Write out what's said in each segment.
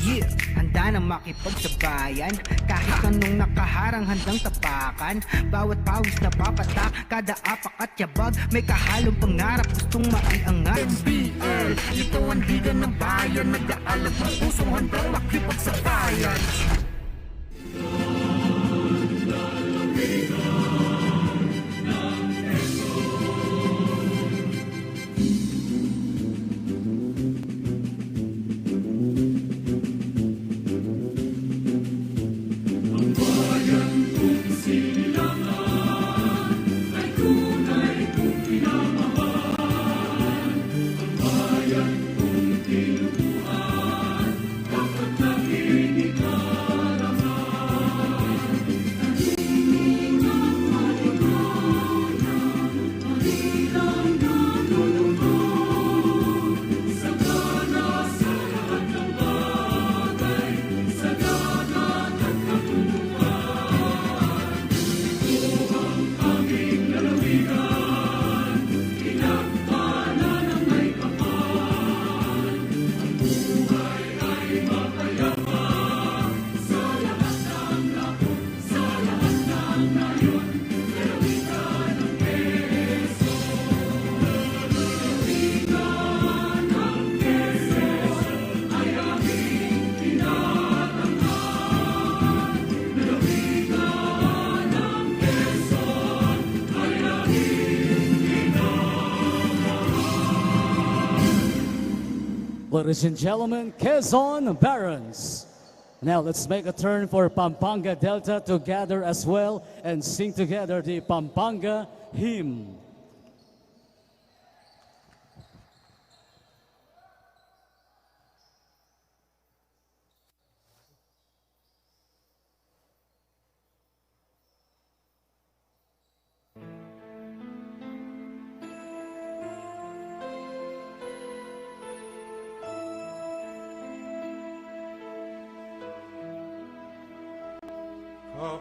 Yeah, handa na makipagsabayan. Kahit anong nakaharang handang tapakan. Bawat pawis na papatak, kada apak at yabag. May kahalong pangarap, gustong maiangat. NBL, ito ang liga ng bayan. Nag-aalab ng pusong handang makipagsabayan. Ladies and gentlemen, Quezon Barons. Now let's make a turn for Pampanga Delta to gather as well and sing together the Pampanga hymn.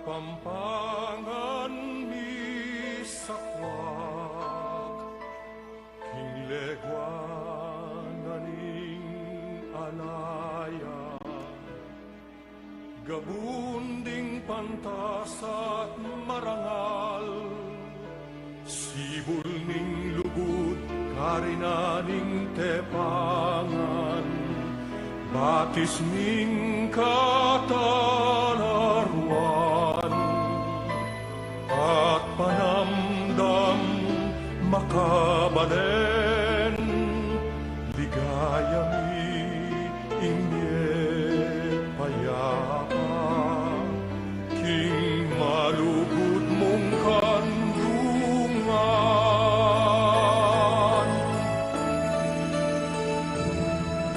Kapampangan mi sakwak, kinglegwananing anaya, gabunding pantas at marangal, sibul ning lugod, karinaning tepangan, batis ning katalaruan. At panamdam makabanen, ligaya mi ingye payapa, king malugod mong kandungan.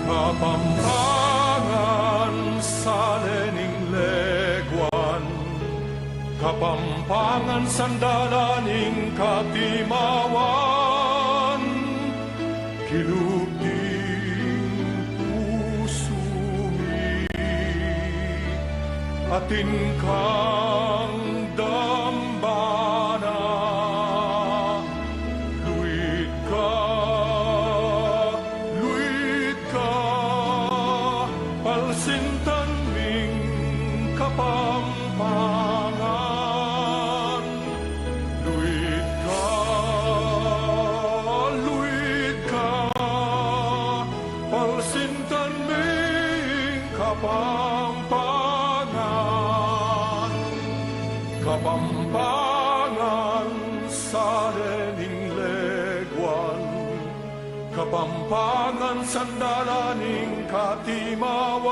Kapampangan sa lening legwan, Kapampangan sandalaning katimawan, kilugding pusumi, atin kang dambana, luit ka, palsintan ming Kapampangan. Kapampangan, Kapampangan sa lening legwan, Kapampangan sandalaning katimawan,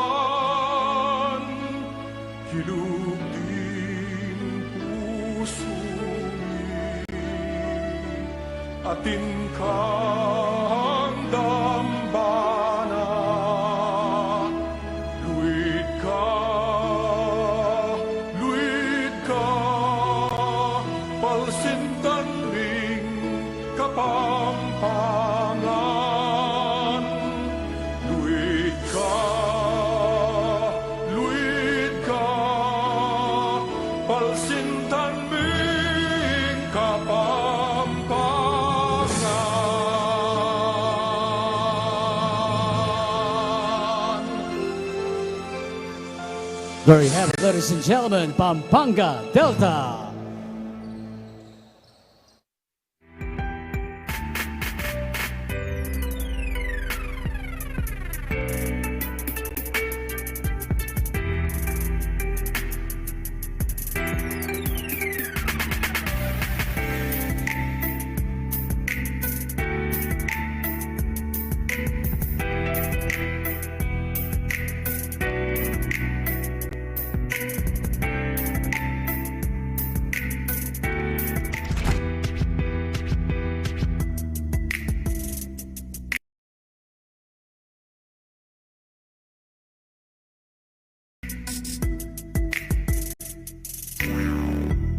kilugding pusumi, atin kang dambana. Palsintan ring Kapampangan, luit ka, palsintan ring Kapampangan. There you have it, ladies and gentlemen, Pampanga Delta.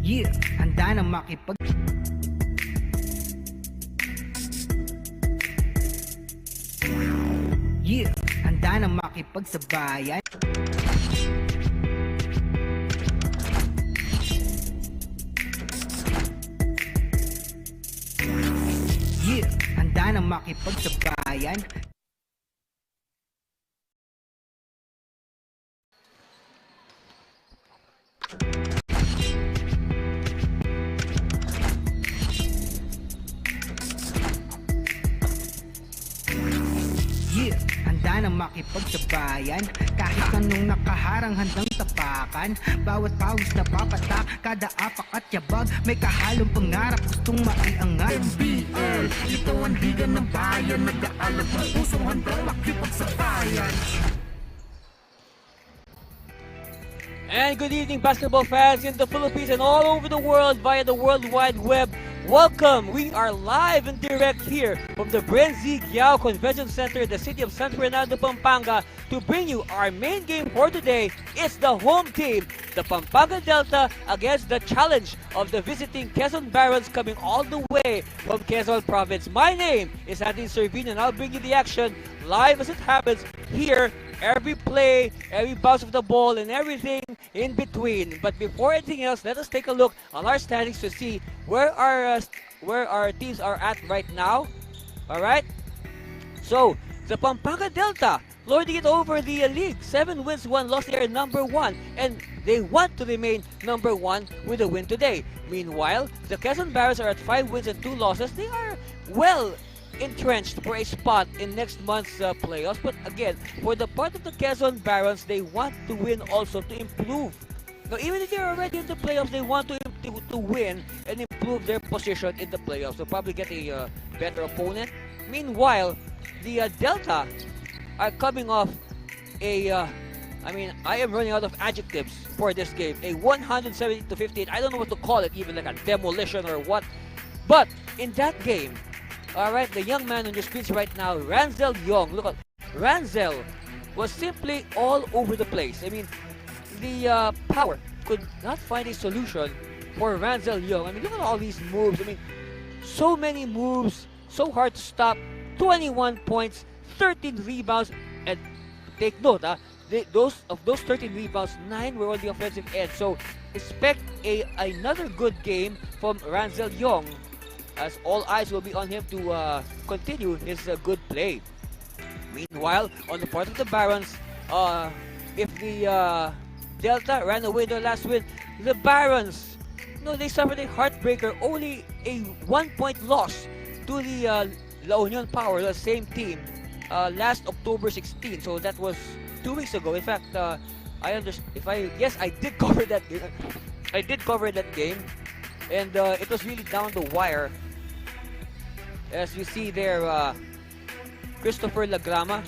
Yeah, handa na makipag... Yeah, handa na makipagsabayan. Yeah, handa na makipagsabayan. Yeah, handa na makipagsabayan. Kahit anong nakaharang handang tapakan. Bawat pawis na papatak, kada apak at yabag. May kahalong pangarap, gustong maiangat. NBL, ito ang liga ng bayan. Nag-aalab ng pusong handang makipagsabayan. And good evening, basketball fans in the Philippines and all over the world via the World Wide Web. Welcome! We are live and direct here from the Brenzy Giao Convention Center in the city of San Fernando, Pampanga to bring you our main game for today. It's the home team, the Pampanga Delta, against the challenge of the visiting Quezon Barons coming all the way from Quezon Province. My name is Anthony Servino and I'll bring you the action live as it happens here. Every play, every bounce of the ball, and everything in between. But before anything else, let us take a look on our standings to see where our teams are at right now. All right. So the Pampanga Delta lording it over the league. 7 wins, 1 loss. They are number 1, and they want to remain number 1 with a win today. Meanwhile, the Quezon Barons are at 5 wins and 2 losses. They are well entrenched for a spot in next month's playoffs. But again, for the part of the Quezon Barons, they want to win also to improve. Now, even if they're already in the playoffs, they want to win and improve their position in the playoffs. They'll probably get a better opponent. Meanwhile, the Delta are coming off a I am running out of adjectives for this game. A 170-58. I don't know what to call it, even like a demolition or what. But in that game, all right, the young man on your screens right now, Ranzel Young. Look at Ranzel was simply all over the place. I mean, the power could not find a solution for Ranzel Young. I mean, look at all these moves. I mean, so many moves, so hard to stop. 21 points, 13 rebounds, and take note, those 13 rebounds, 9 were on the offensive end. So expect another good game from Ranzel Young, as all eyes will be on him to continue his good play. Meanwhile, on the part of the Barons, if the Delta ran away their last win, the Barons, they suffered a heartbreaker, only a 1-point loss to the La Union Power, the same team, last October 16. So that was 2 weeks ago. In fact, I did cover that game. I did cover that game, and it was really down the wire. As you see there, Christopher Lagrama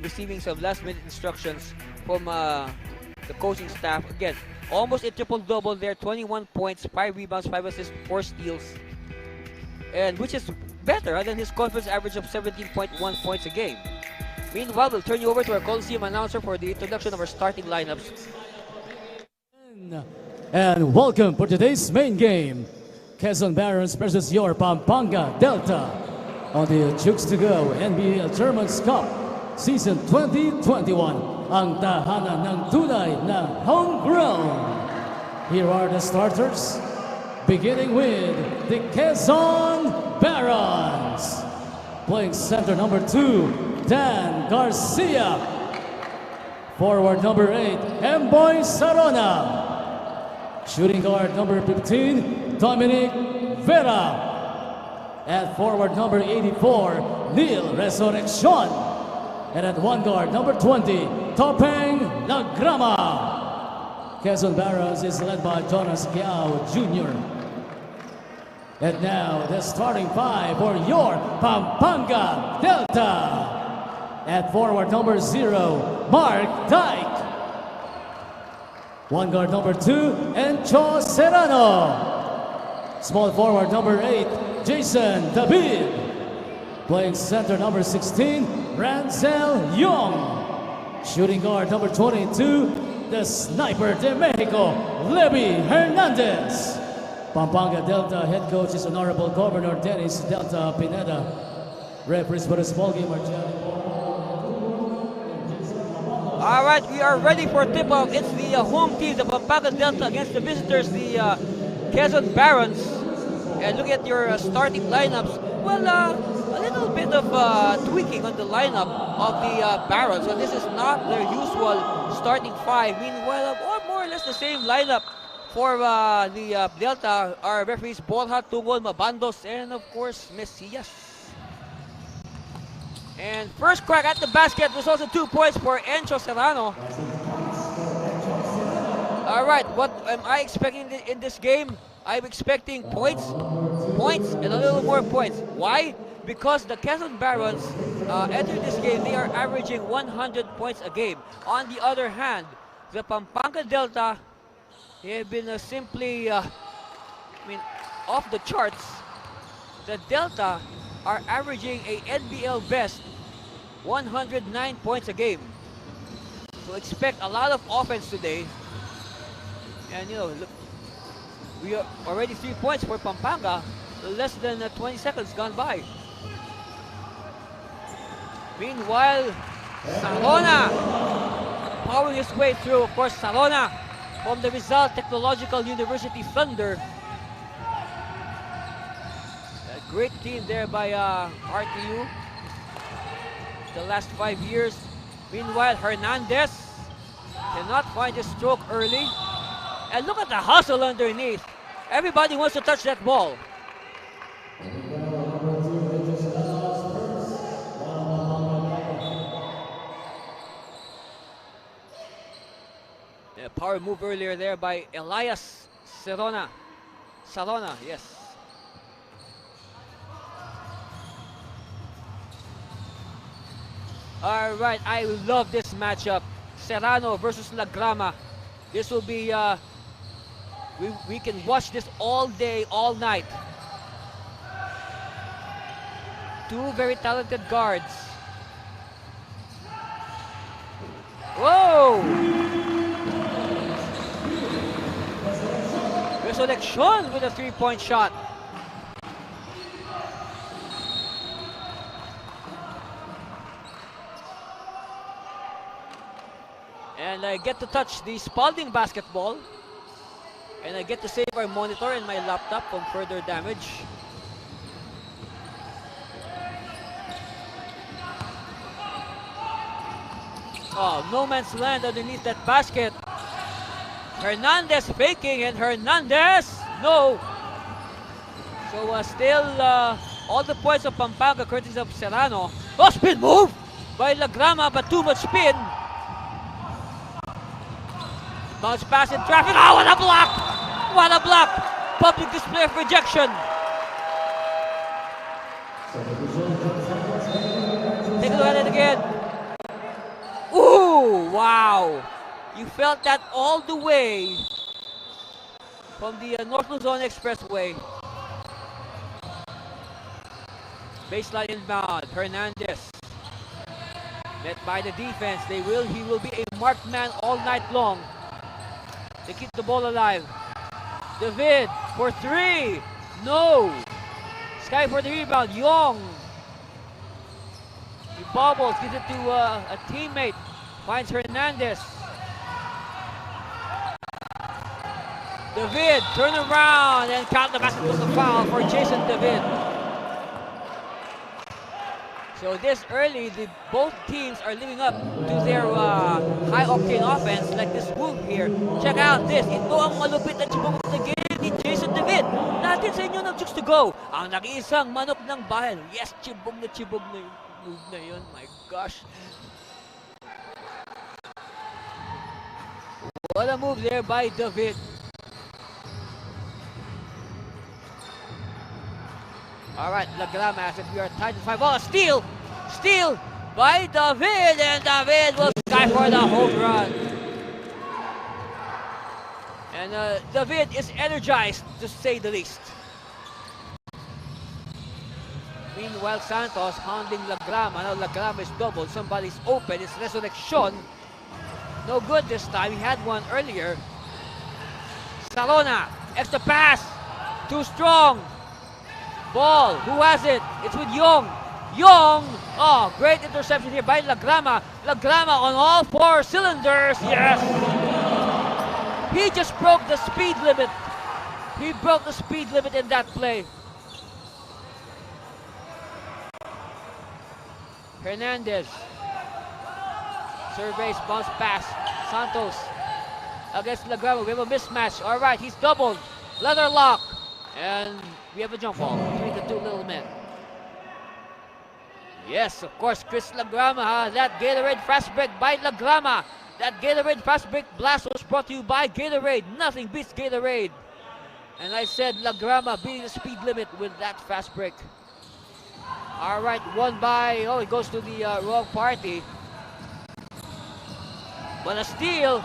receiving some last-minute instructions from the coaching staff. Again, almost a triple-double there, 21 points, 5 rebounds, 5 assists, 4 steals, and which is better than his conference average of 17.1 points a game. Meanwhile, we'll turn you over to our Coliseum announcer for the introduction of our starting lineups. And welcome for today's main game. Quezon Barons versus your Pampanga Delta on the Chooks-to-Go NBL Germans Cup Season 2021. Ang tahanan ng tunay na homegrown. Here are the starters, beginning with the Quezon Barons. Playing center number 2, Dan Garcia. Forward number 8, Emboy Sarona. Shooting guard number 15, Dominic Vera. At forward number 84, Neil Resurrection. And at one guard number 20, Topeng Lagrama. Quezon Barons is led by Jonas Giao Jr. And now the starting five for your Pampanga Delta. At forward number 0, Mark Dyke. One guard number 2, Encho Serrano. Small forward number 8, Jason David. Playing center number 16, Rancel Young. Shooting guard number 22, the Sniper de Mexico, Levy Hernandez. Pampanga Delta head coach is Honorable Governor Dennis Delta Pineda. Referees for this ball game are All right, we are ready for tip-off. It's the home team, the Pampanga Delta, against the visitors, the Quezon Barons. And look at your starting lineups. Well, a little bit of tweaking on the lineup of the Barons. So this is not their usual starting five. Meanwhile, more or less the same lineup for the Delta. Our referees, Borja, Tungol, Mabandos, and of course, Mesias. And first crack at the basket was also 2 points for Encho Serrano. All right, what am I expecting in this game? I'm expecting points, and a little more points. Why? Because the Quezon Barons entered this game, they are averaging 100 points a game. On the other hand, the Pampanga Delta, they have been simply, off the charts. The Delta are averaging a NBL best 109 points a game. So expect a lot of offense today. And look, we are already 3 points for Pampanga, less than 20 seconds gone by. Meanwhile, Sarona powering his way through. Of course, Sarona from the Rizal Technological University Thunder. A great team there by RTU the last 5 years. Meanwhile, Hernandez cannot find his stroke early. And look at the hustle underneath. Everybody wants to touch that ball. A power move earlier there by Elias Sarona, yes. All right, I love this matchup. Serrano versus Lagrama. This will be, we can watch this all day, all night. Two very talented guards. Whoa! Resurrection with a three-point shot. And I get to touch the Spalding basketball. And I get to save our monitor and my laptop from further damage. Oh, no man's land underneath that basket. Hernandez faking, and Hernandez, no. So still all the points of Pampanga courtesy of Serrano. Oh, spin move by Lagrama, but too much spin. Bounce pass in traffic. Oh, what a block! What a block! Public display of rejection. Take a look at it again. Ooh, wow. You felt that all the way from the North Luzon Expressway. Baseline inbound. Hernandez met by the defense. He will be a marked man all night long. They keep the ball alive. David for three. No. Sky for the rebound. Young. He bobbles. Gives it to a teammate. Finds Hernandez. David, turn around and count the basket. Was a foul for Jason David. So this early, both teams are living up to their high-octane offense like this move here. Check out this. Ito ang malupit na chibong na game ni Jason David. Natin sa inyo ng Chooks-to-Go. Ang nag-iisang manok ng bayan. Yes, chibong na yung move na yun. My gosh. What a move there by David. Alright, Lagrama as if we are tied to 5. Oh, steal by David, and David will sky for the home run. And David is energized, to say the least. Meanwhile, Santos hounding Lagrama. Now Lagrama is doubled. Somebody's open. It's Resurrection. No good this time. He had one earlier. Salona, extra pass. Too strong. Ball. Who has it? It's with Young. Oh, great interception here by Lagrama. Lagrama on all 4 cylinders. Yes. He just broke the speed limit. He broke the speed limit in that play. Hernandez. Surveys bounce pass. Santos against Lagrama. We have a mismatch. All right, he's doubled. Leather lock. And we have a jump ball between the two little men. Yes, of course, Chris Lagrama. That Gatorade fast break by Lagrama. That Gatorade fast break blast was brought to you by Gatorade. Nothing beats Gatorade. And I said Lagrama beating the speed limit with that fast break. All right, one by, it goes to the wrong party. But a steal,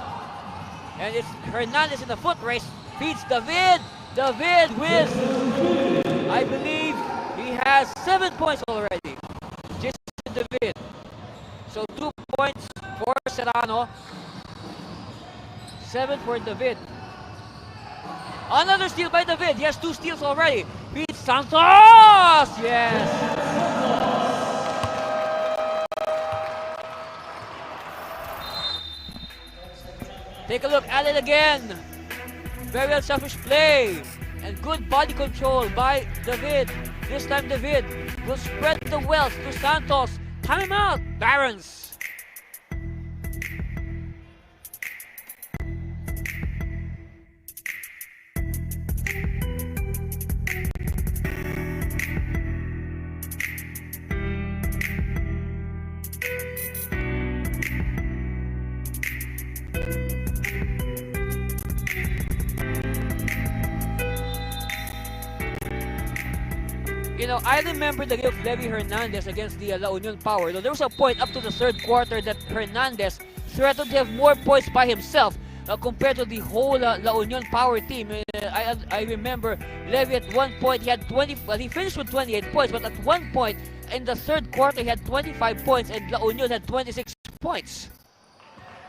and it's Hernandez in the foot race, feeds David. David with, I believe, he has 7 points already. Jason David. So 2 points for Serrano. 7 for David. Another steal by David. He has 2 steals already. Feeds Santos. Yes. Take a look at it again. Very unselfish play. And good body control by David. This time David will spread the wealth to Santos. Time out, Barons. You know, I remember the game of Levy Hernandez against the La Union Power. Though there was a point up to the 3rd quarter that Hernandez threatened to have more points by himself compared to the whole La Union Power team. I remember Levy at one point he had 20. Well, he finished with 28 points, but at one point in the 3rd quarter he had 25 points, and La Union had 26 points.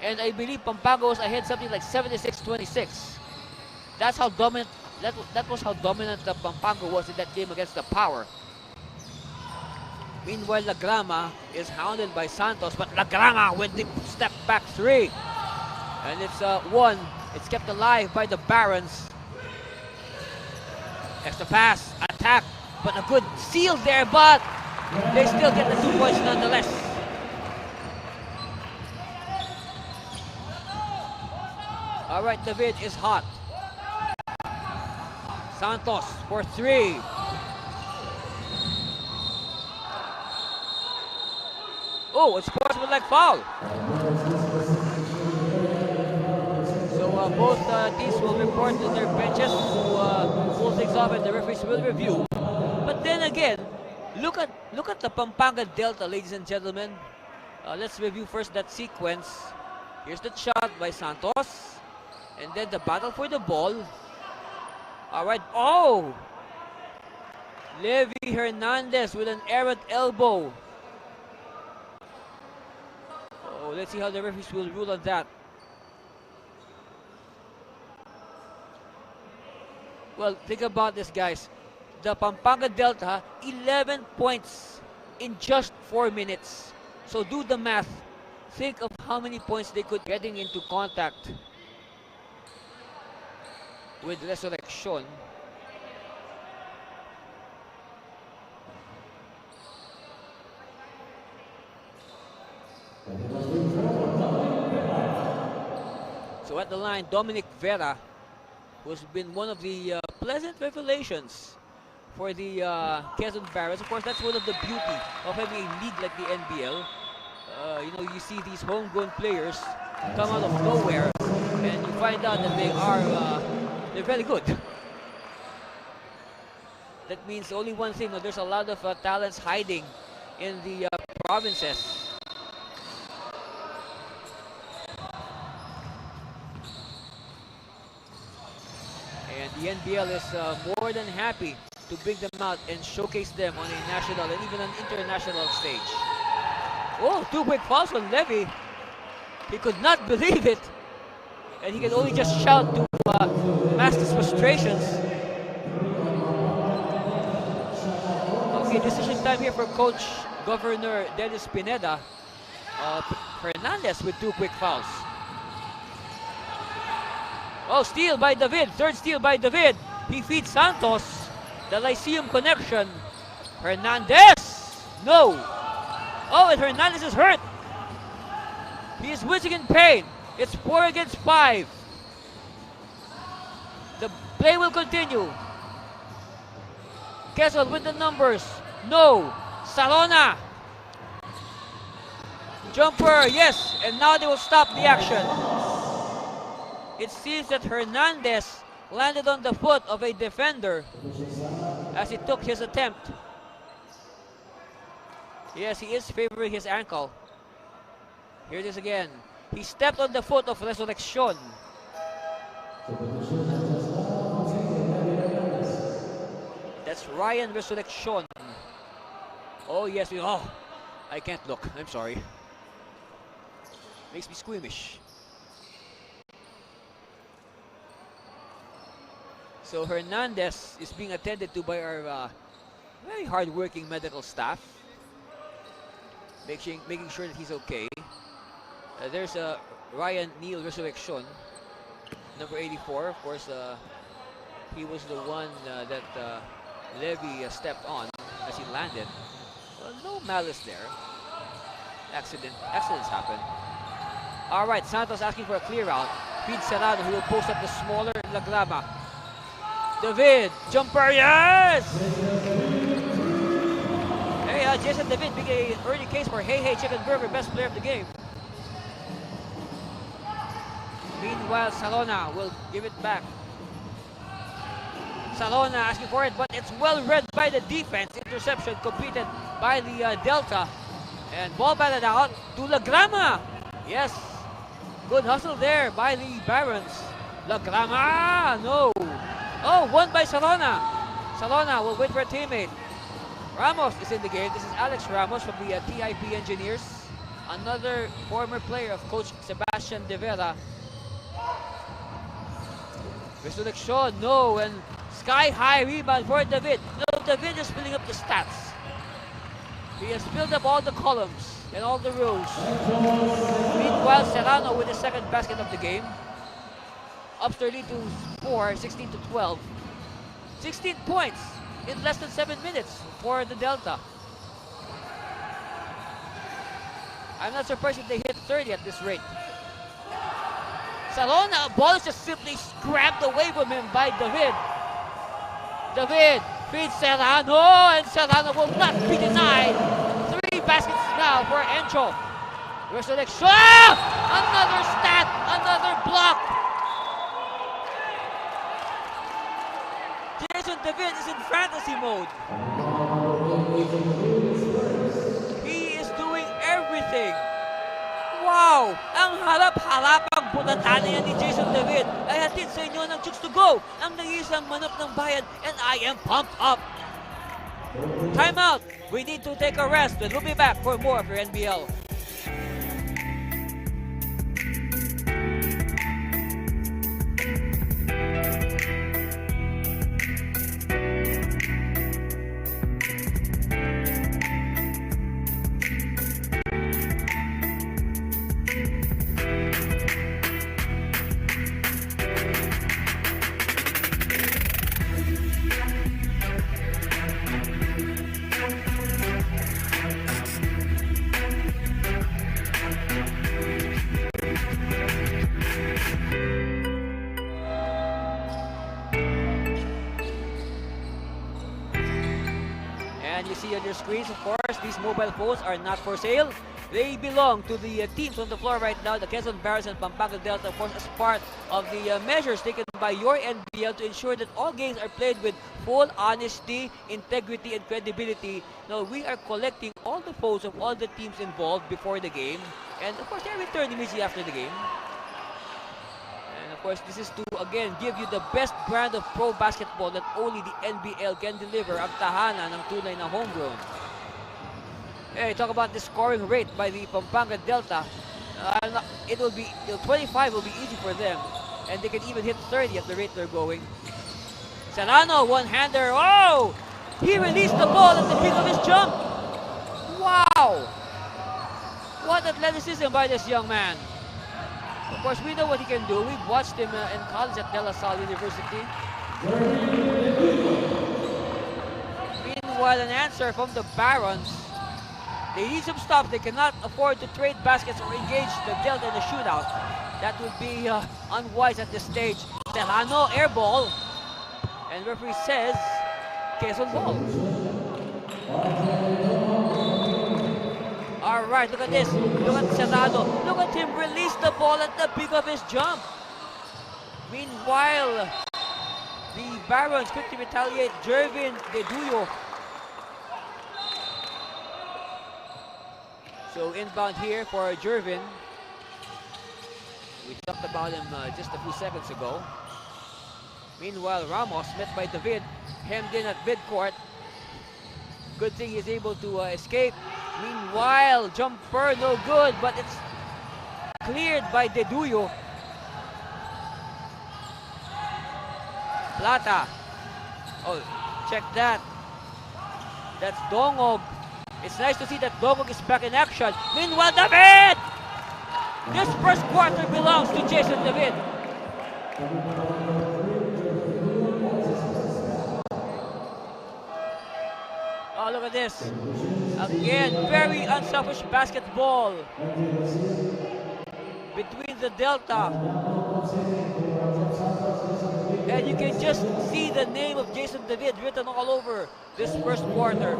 And I believe Pampanga was ahead something like 76-26. That's how dominant. That was how dominant the Pampanga was in that game against the Power. Meanwhile, Lagrama is hounded by Santos, but Lagrama with the step back 3. And it's 1. It's kept alive by the Barons. Extra pass, attack, but a good seal there, but they still get the 2 points nonetheless. All right, David is hot. Santos for 3. Oh, it's sportsmanlike foul. So both teams will report to their benches to pull things off, and the referees will review. But then again, look at the Pampanga Delta, ladies and gentlemen. Let's review first that sequence. Here's the shot by Santos, and then the battle for the ball. All right. Oh! Levy Hernandez with an errant elbow. Oh, let's see how the referees will rule on that. Well, think about this, guys. The Pampanga Delta, 11 points in just 4 minutes. So do the math. Think of how many points they could getting into contact with Resurrection. So at the line, Dominic Vera, who's been one of the pleasant revelations for the Quezon Barons. Of course, that's one of the beauty of having a league like the NBL. You know, you see these homegrown players come out of nowhere, and you find out that they're very good. That means only one thing, there's a lot of talents hiding in the provinces. And the NBL is more than happy to bring them out and showcase them on a national and even an international stage. Oh, 2 quick fouls on Levy. He could not believe it. And he can only just shout to mask his frustrations. Okay, decision time here for Coach Governor Dennis Pineda. Fernandez with 2 quick fouls. Oh, steal by David. Third steal by David. He feeds Santos. The Lyceum connection. Hernandez. No. Oh, and Hernandez is hurt. He is wincing in pain. It's 4 against 5. The play will continue. Quezon with the numbers. No. Salona. Jumper, yes. And now they will stop the action. It seems that Hernandez landed on the foot of a defender as he took his attempt. Yes, he is favoring his ankle. Here it is again. He stepped on the foot of Resurrection. That's Ryan Resurrection. Oh, yes. Oh, I can't look. I'm sorry. Makes me squeamish. So Hernandez is being attended to by our very hard-working medical staff, making sure that he's okay. There's Ryan Neal Resurrection, number 84. Of course, he was the one that Levy stepped on as he landed. Well, no malice there. Accidents happen. All right, Santos asking for a clear out. Feed Serrano, who will post up the smaller Lagrama. David, jumper, yes! Hey, Jason David, big early case for Hey Chicken Burger, best player of the game. Meanwhile, Salona will give it back. Salona asking for it, but it's well read by the defense. Interception completed by the Delta. And ball batted out to Lagrama. Yes, good hustle there by the Barons. Lagrama, no. Oh, won by Salona. Salona will wait for a teammate. Ramos is in the game. This is Alex Ramos from the TIP Engineers. Another former player of Coach Sebastian De Vera. Resurrection, no. And sky-high rebound for David. No, David is filling up the stats. He has filled up all the columns and all the rows. Meanwhile, Serrano with his second basket of the game. Ups their lead to 4, 16 to 12. 16 points in less than 7 minutes for the Delta. I'm not surprised if they hit 30 at this rate. Salona, ball is just simply grabbed away from him by David. David feeds Serrano, and Serrano will not be denied. 3 baskets now for Encho. Resurrection, another stat, another block. Jason David is in fantasy mode. He is doing everything. Wow! Ang harap-harapang bunatan niya ni Jason David ay hatid sa inyo ng Chooks-to-Go, ang nag-iisang manok ng bayan, and I am pumped up. Time out. We need to take a rest, and we'll be back for more of your NBL. And you see on your screens, of course, these mobile phones are not for sale. They belong to the teams on the floor right now, the Quezon Barons and Pampanga Delta, of course, as part of the measures taken by your NBL to ensure that all games are played with full honesty, integrity, and credibility. Now, we are collecting all the phones of all the teams involved before the game. And, of course, they're returned immediately after the game. And, of course, this is to, again, give you the best brand of pro basketball that only the NBL can deliver, ang tahanan ng tunay na homegrown. Hey, talk about the scoring rate by the Pampanga Delta. It will be 25 will be easy for them, and they can even hit 30 at the rate they're going. Serrano, one-hander. Oh, he released the ball at the peak of his jump. Wow, what athleticism by this young man. Of course, we know what he can do. We've watched him in college at De La Salle University. Meanwhile, an answer from the Barons. They need some stops. They cannot afford to trade baskets or engage the Delta in a shootout. That would be unwise at this stage. Serrano, air ball. And referee says, Quezon ball. Alright, look at this. Look at Serrano. Look at him release the ball at the peak of his jump. Meanwhile, the Barons quickly retaliate. Jervin Deduyo. So inbound here for Jervin. We talked about him just a few seconds ago. Meanwhile, Ramos, met by David, hemmed in at midcourt. Good thing he's able to escape. Meanwhile, jumper no good, but it's cleared by Deduyo. Plata. Oh, check that. That's Dongog. It's nice to see that Dongog is back in action. Meanwhile, David! This first quarter belongs to Jason David. Oh, look at this. Again, very unselfish basketball between the Delta. And you can just see the name of Jason David written all over this first quarter.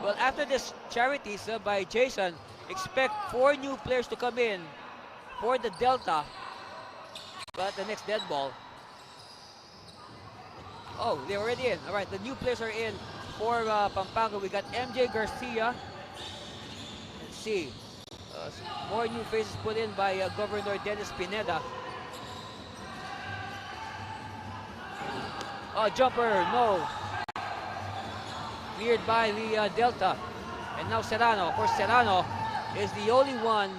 Well, after this charities by Jason, expect 4 new players to come in for the Delta. But the next dead ball. Oh, they're already in. All right, the new players are in for Pampanga. We got MJ Garcia. Let's see. More new faces put in by Governor Dennis Pineda. Oh, jumper, no. Cleared by the Delta. And now Serrano. Of course, Serrano is the only one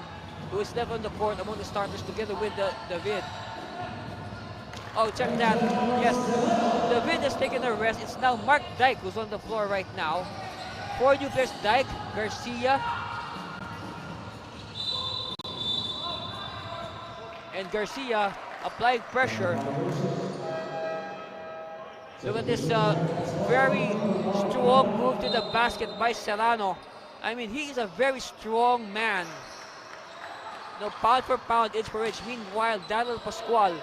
who is left on the court among the starters together with David. Oh, check that. Yes, David has taken a rest. It's now Mark Dyke who's on the floor right now. 4 new players, Dyke, Garcia, and Garcia applying pressure. Look at this very strong move to the basket by Serrano. I mean, he is a very strong man. No, pound for pound, inch for inch. Meanwhile, Daniel Pascual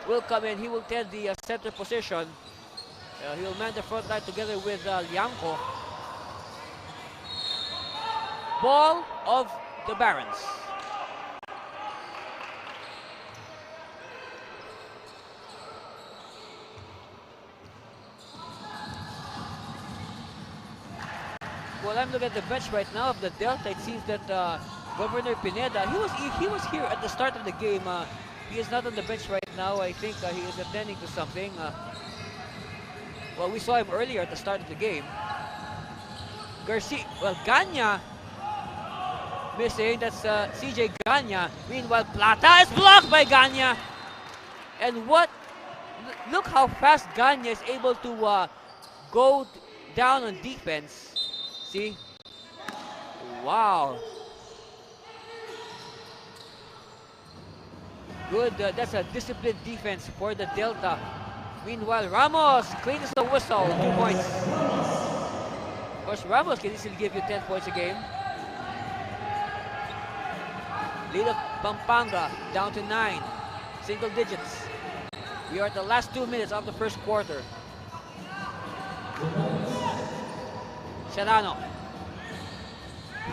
will come in. He will take the center position. He will man the front line together with Lianco. Ball of the Barons. Well, I'm looking at the bench right now of the Delta. It seems that Governor Pineda, he was here at the start of the game. He is not on the bench right now. I think he is attending to something. Well, we saw him earlier at the start of the game. Garcia, well, Ganya missing. That's CJ Ganya. Meanwhile, Plata is blocked by Ganya. And look how fast Ganya is able to go down on defense. See? Wow. Good, that's a disciplined defense for the Delta. Meanwhile, Ramos cleans the whistle, 2 points. Of course, Ramos can easily give you 10 points a game. Lead of Pampanga down to 9, single digits. We are at the last 2 minutes of the first quarter. Serrano.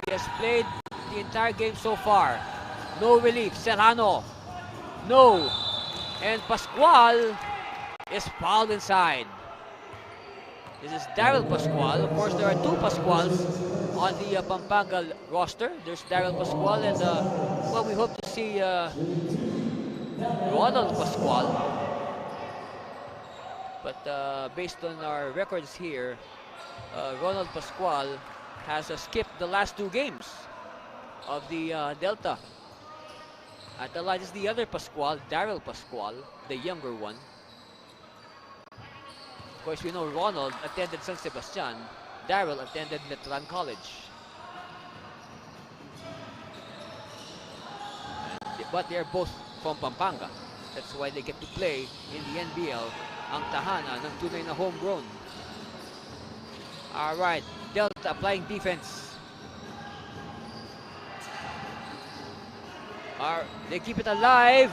He has played the entire game so far. No relief. Serrano. No. And Pascual is fouled inside. This is Daryl Pascual. Of course, there are two Pascuals on the Pampanga roster. There's Daryl Pascual and, well, we hope to see Ronald Pascual. But based on our records here, Ronald Pascual has skipped the last two games of the Delta. At the line is the other Pascual, Daryl Pascual, the younger one. Of course, we know Ronald attended San Sebastian. Daryl attended Letran College. But they're both from Pampanga. That's why they get to play in the NBL, ang tahanan ng tunay na homegrown. Alright, Delta applying defense. They keep it alive.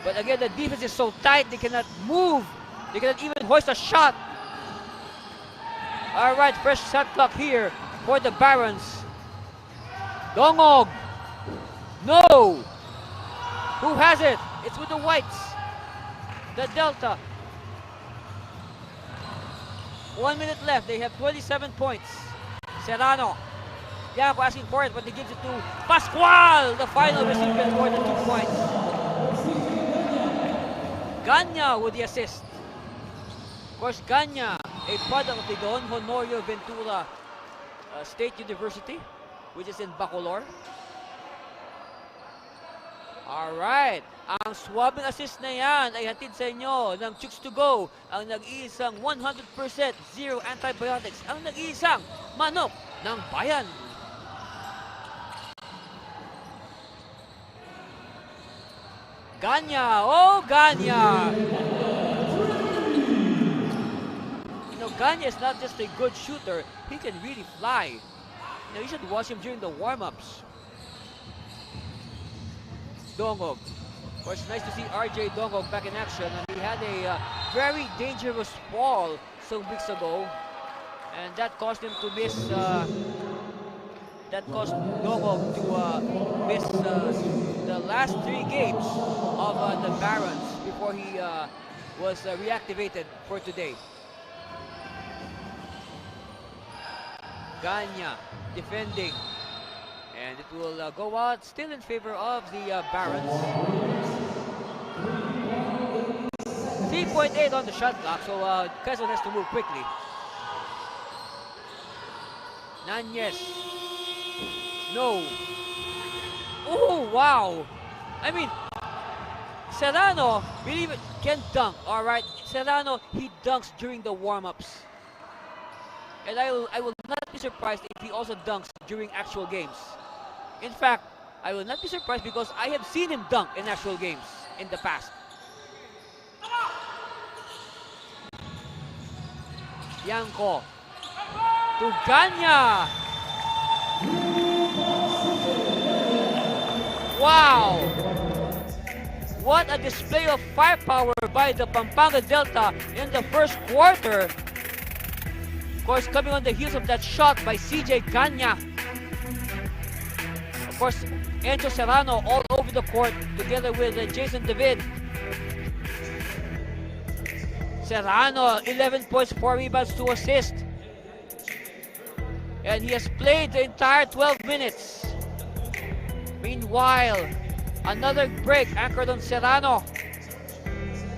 But again, the defense is so tight, they cannot move. They cannot even hoist a shot. Alright, fresh shot clock here for the Barons. Dongog. No. Who has it? It's with the Whites. The Delta. 1 minute left. They have 27 points. Serrano. Yanko asking for it, but he gives it to Pascual, the final recipient for the 2 points. Ganya with the assist. Of course, Ganya, a product of the Don Honorio Ventura State University, which is in Bacolor. Alright, ang swabing assist na yan ay hatid sa inyo ng Chooks-to-Go, ang nag-iisang 100% zero antibiotics, ang nag-iisang manok ng bayan. Ganya, oh Ganya! You know, Ganya is not just a good shooter, he can really fly. You know, you should watch him during the warm-ups. Dongog. Of course, nice to see RJ Dongog back in action, and he had a very dangerous fall some weeks ago, and that caused him to miss. That caused Dongog to miss the last 3 games of the Barons before he was reactivated for today. Ganya defending. And it will go out still in favor of the Barons. 3.8 on the shot clock, so Quezon has to move quickly. Nanyes. No. Oh, wow. I mean, Serrano, believe it, can dunk. All right, Serrano, he dunks during the warm-ups. And I will not be surprised if he also dunks during actual games. In fact, I will not be surprised because I have seen him dunk in actual games in the past. Yanko to Ganya. Wow! What a display of firepower by the Pampanga Delta in the first quarter. Of course, coming on the heels of that shot by CJ Ganya. Of course, Enzo Serrano all over the court together with Jason David. Serrano, 11 points, 4 rebounds, 2 assists. And he has played the entire 12 minutes. Meanwhile, another break anchored on Serrano.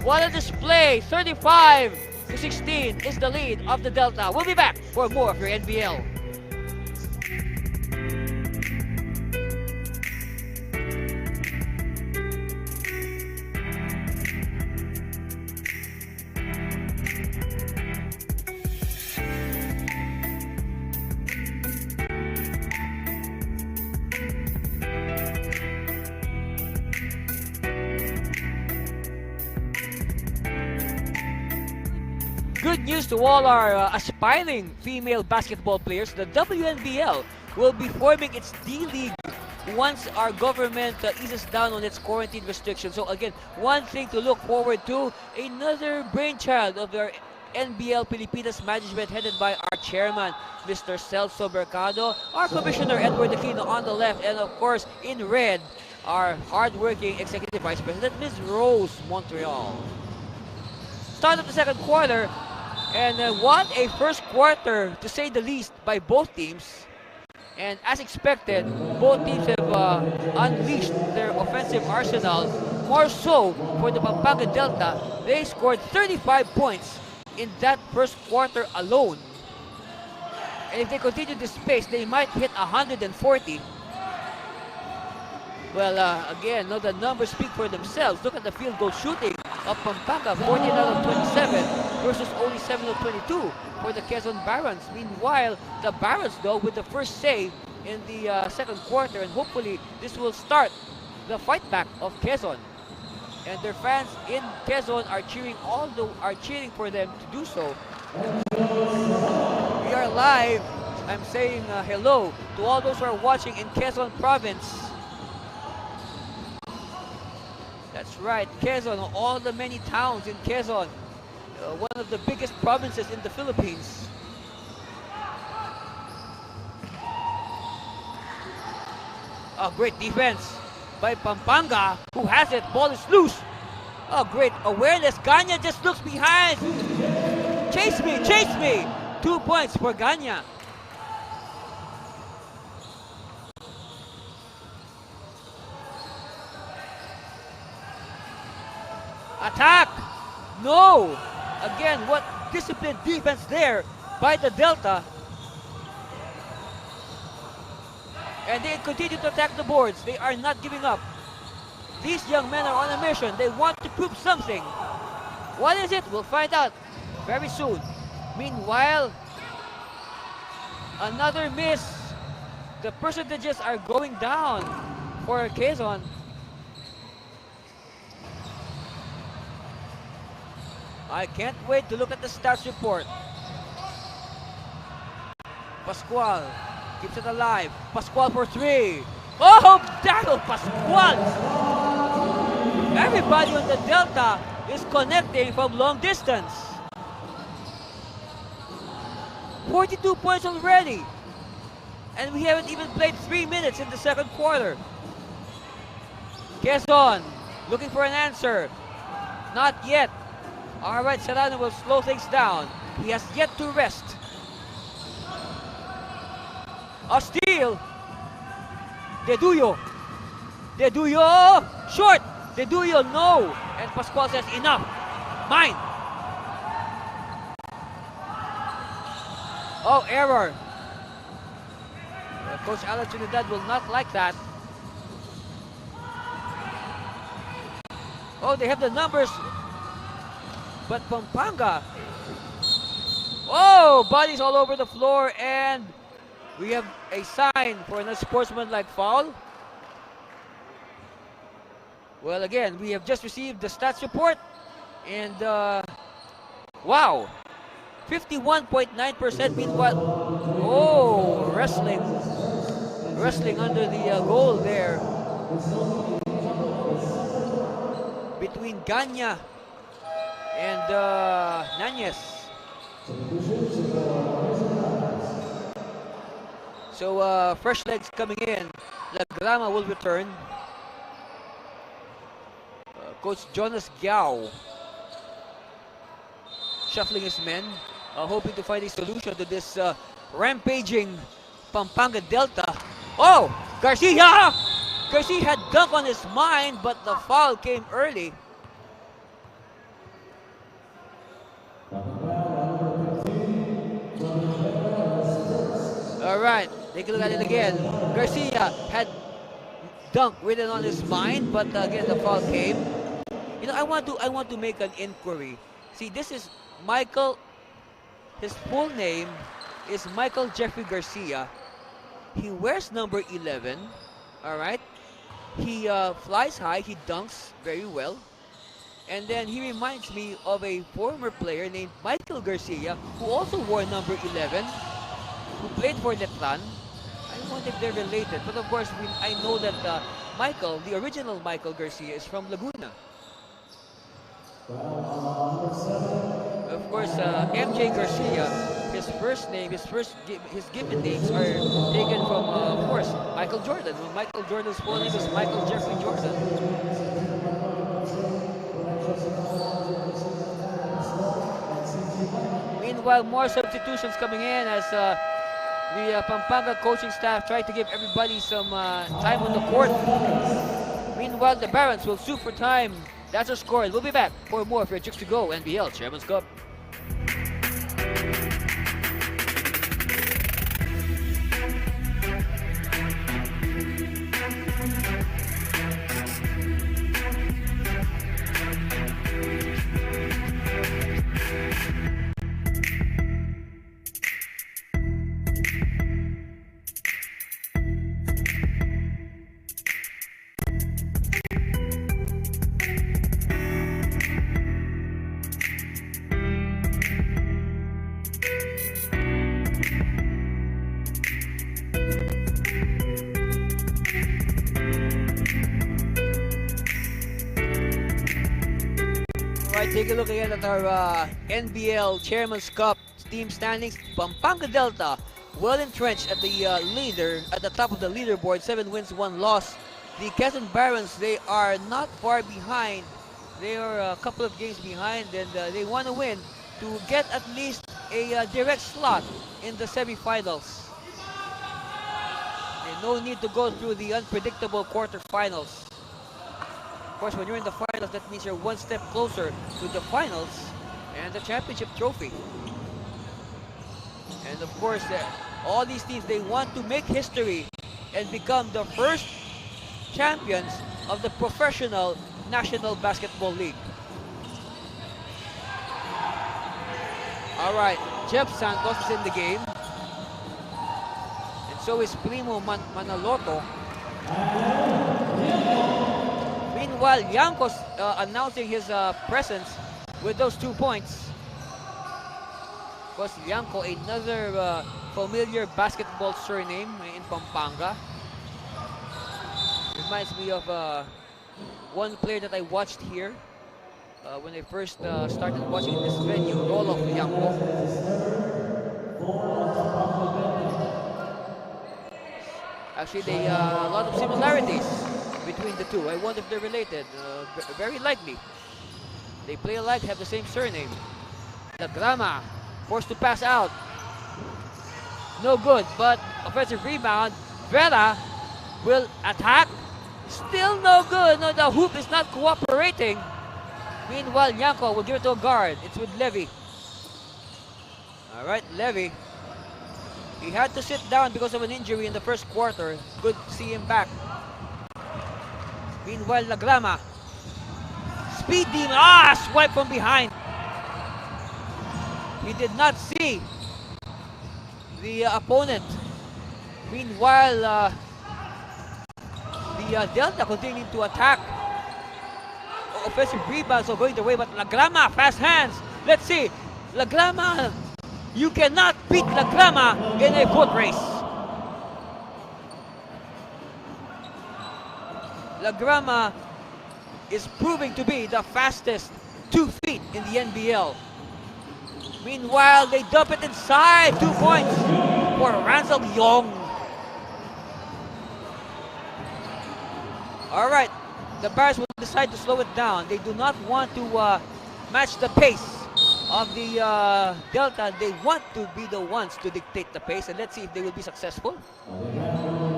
What a display! 35-16 is the lead of the Delta. We'll be back for more of your NBL. Good news to all our aspiring female basketball players. The WNBL will be forming its D-League once our government eases down on its quarantine restrictions. So again, one thing to look forward to, another brainchild of our NBL Pilipinas management headed by our chairman, Mr. Celso Mercado, our commissioner, Edward Aquino on the left, and of course, in red, our hardworking executive vice president, Ms. Rose Montreal. Start of the second quarter, and what a first quarter, to say the least, by both teams. And as expected, both teams have unleashed their offensive arsenal. More so for the Pampanga Delta, they scored 35 points in that first quarter alone. And if they continue this pace, they might hit 140. Well, again, no, the numbers speak for themselves. Look at the field goal shooting of Pampanga, 14 out of 27 versus only 7 of 22 for the Quezon Barons. Meanwhile, the Barons, though, with the first say in the second quarter, and hopefully this will start the fight back of Quezon. And their fans in Quezon are cheering for them to do so. We are live. I'm saying hello to all those who are watching in Quezon Province. That's right, Quezon, all the many towns in Quezon, one of the biggest provinces in the Philippines. A great defense by Pampanga, who has it. Ball is loose. Oh, great awareness. Ganya just looks behind. Chase me, chase me. 2 points for Ganya. Attack! No! Again, what disciplined defense there by the Delta. And they continue to attack the boards. They are not giving up. These young men are on a mission. They want to prove something. What is it? We'll find out very soon. Meanwhile, another miss. The percentages are going down for Quezon. I can't wait to look at the stats report. Pascual keeps it alive. Pascual for three. Oh, Daniel Pascual! Everybody on the Delta is connecting from long distance. 42 points already. And we haven't even played 3 minutes in the second quarter. Quezon looking for an answer. Not yet. All right, Serrano will slow things down. He has yet to rest. A steal. Deduyo. Deduyo. Short. Deduyo, no. And Pascual says, enough. Mine. Oh, error. Coach Alan Trinidad will not like that. Oh, they have the numbers. But Pampanga. Oh, bodies all over the floor, and we have a sign for an unsportsmanlike foul. Well, again, we have just received the stats report, and wow, 51.9%. Meanwhile, oh, wrestling under the goal there between Ganya and Nanyes. So fresh legs coming in. Lagrama will return. Coach Jonas Giao shuffling his men, hoping to find a solution to this rampaging Pampanga Delta. Oh, Garcia! Garcia had dunk on his mind, but the foul came early. All right, take a look at it again. Garcia had dunk written on his mind, but again the foul came. You know, I want to make an inquiry. See, this is Michael. His full name is Michael Jeffrey Garcia. He wears number 11. All right. He flies high. He dunks very well. And then he reminds me of a former player named Michael Garcia, who also wore number 11, who played for Letran. I wonder if they're related. But of course, I know that Michael, the original Michael Garcia, is from Laguna. Of course, MJ Garcia, his first name, his given names are taken from, of course, Michael Jordan. Well, Michael Jordan's full name is Michael Jeffrey Jordan. Meanwhile, more substitutions coming in as the Pampanga coaching staff try to give everybody some time on the court. Meanwhile, the Barons will sue for time. That's our score. We'll be back for more for Chooks-to-Go NBL Chairman's Cup. Take a look again at our NBL Chairman's Cup team standings. Pampanga Delta well entrenched at the top of the leaderboard, 7 wins, 1 loss. The Quezon Barons, they are not far behind. They are a couple of games behind, and they want to win to get at least a direct slot in the semifinals. And no need to go through the unpredictable quarterfinals. Of course, when you're in the finals, that means you're one step closer to the finals and the championship trophy. And of course, all these teams, they want to make history and become the first champions of the professional National Basketball League. All right, Jeff Santos is in the game. And so is Primo Manaloto. Meanwhile, Yankos announcing his presence with those 2 points. Of course, Yanko, another familiar basketball surname in Pampanga. Reminds me of one player that I watched here when I first started watching this venue, Roloff Yanko. Actually, they a lot of similarities between the two. I wonder if they're related. Very likely. They play alike, have the same surname. Lagrama forced to pass out. No good, but offensive rebound. Vera will attack. Still no good. No, the hoop is not cooperating. Meanwhile, Yanko will give it to a guard. It's with Levy. All right, Levy. He had to sit down because of an injury in the first quarter. Good to see him back. Meanwhile, Lagrama. Speed demon. Swipe from behind. He did not see the opponent. Meanwhile, the Delta continuing to attack. Offensive rebounds are going the way, but Lagrama, fast hands. Let's see. Lagrama. You cannot beat Lagrama in a foot race. Lagrama is proving to be the fastest 2 feet in the NBL. Meanwhile, they dump it inside. 2 points for Ranzel Young. All right, the Bears will decide to slow it down. They do not want to match the pace of the Delta. They want to be the ones to dictate the pace, and let's see if they will be successful.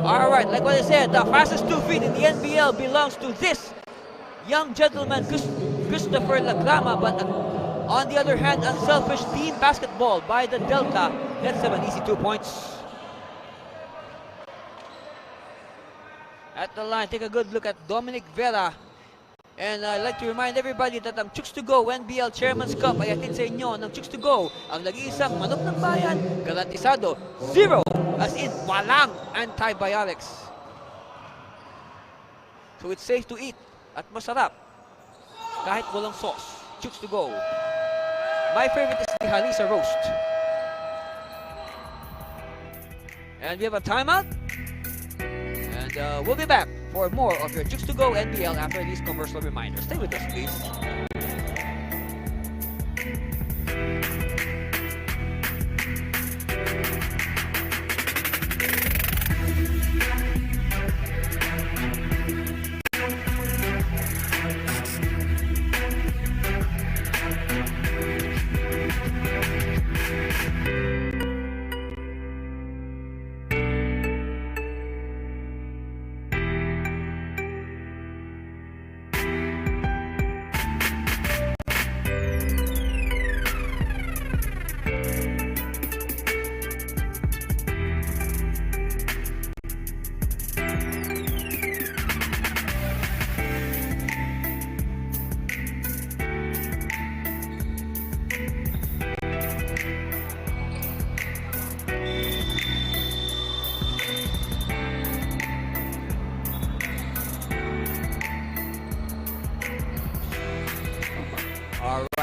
All right, like what I said, the fastest 2 feet in the NBL belongs to this young gentleman, Christopher Lagrama, but on the other hand, unselfish team basketball by the Delta. Let's have an easy 2 points. At the line, take a good look at Dominic Vera. And I'd like to remind everybody that ang Chooks-to-Go NBL Chairman's Cup ay atid sa inyo ng Chooks-to-Go, ang nag-iisang manok ng bayan, garantisado, 0, as in walang antibiotics. So it's safe to eat at masarap kahit walang sauce. Chooks-to-Go. My favorite is the Halisa roast. And we have a timeout. And we'll be back for more of your Chooks-to-Go NBL after these commercial reminders. Stay with us, please.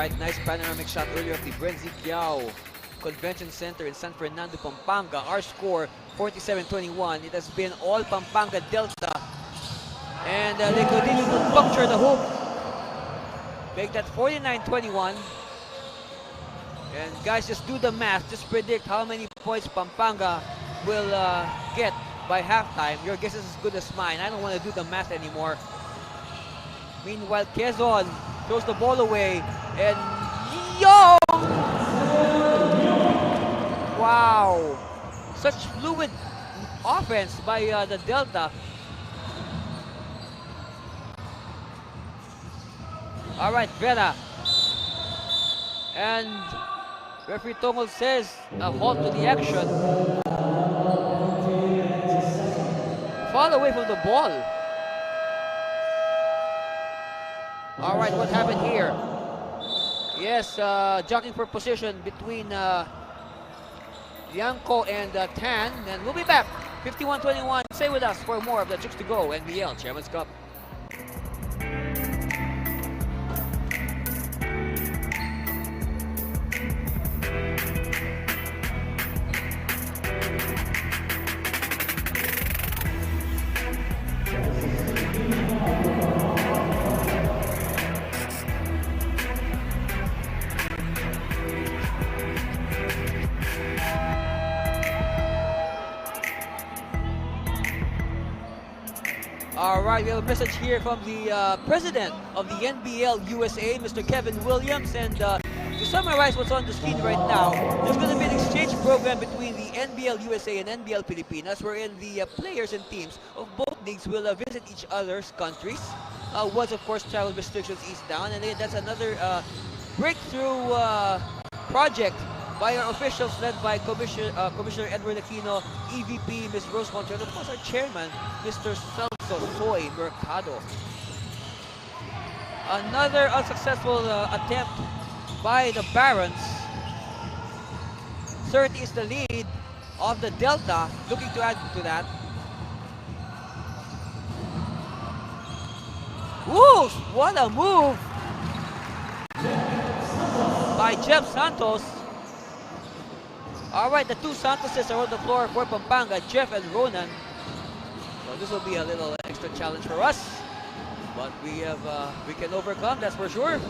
Alright, nice panoramic shot earlier of the Brenzy Giao Convention Center in San Fernando, Pampanga. Our score, 47-21. It has been all Pampanga Delta. And they continue to puncture the hoop. Make that 49-21. And guys, just do the math. Just predict how many points Pampanga will get by halftime. Your guess is as good as mine. I don't want to do the math anymore. Meanwhile, Quezon throws the ball away. And yo! Wow! Such fluid offense by the Delta. All right, Vera. And referee Tongol says a halt to the action. Fall away from the ball. All right, what happened here? Yes, jockeying for position between Yanko and Tan. And we'll be back. 51-21. Stay with us for more of the Chooks-to-Go NBL Chairman's Cup. All right, we have a message here from the president of the NBL USA, Mr. Kevin Williams. And to summarize what's on the screen right now, there's going to be an exchange program between the NBL USA and NBL Pilipinas, wherein the players and teams of both leagues will visit each other's countries. Once, of course, travel restrictions ease down. And that's another breakthrough project by our officials led by Commissioner Edward Aquino, EVP Ms. Rose Montero, and of course our chairman, Mr. Celso Soy Mercado. Another unsuccessful attempt by the Barons. 30 is the lead of the Delta, looking to add to that. Woo! What a move by Jeff Santos. All right, the two Santoses are on the floor for Pampanga, Jeff and Ronan. So this will be a little extra challenge for us, but we can overcome, that's for sure.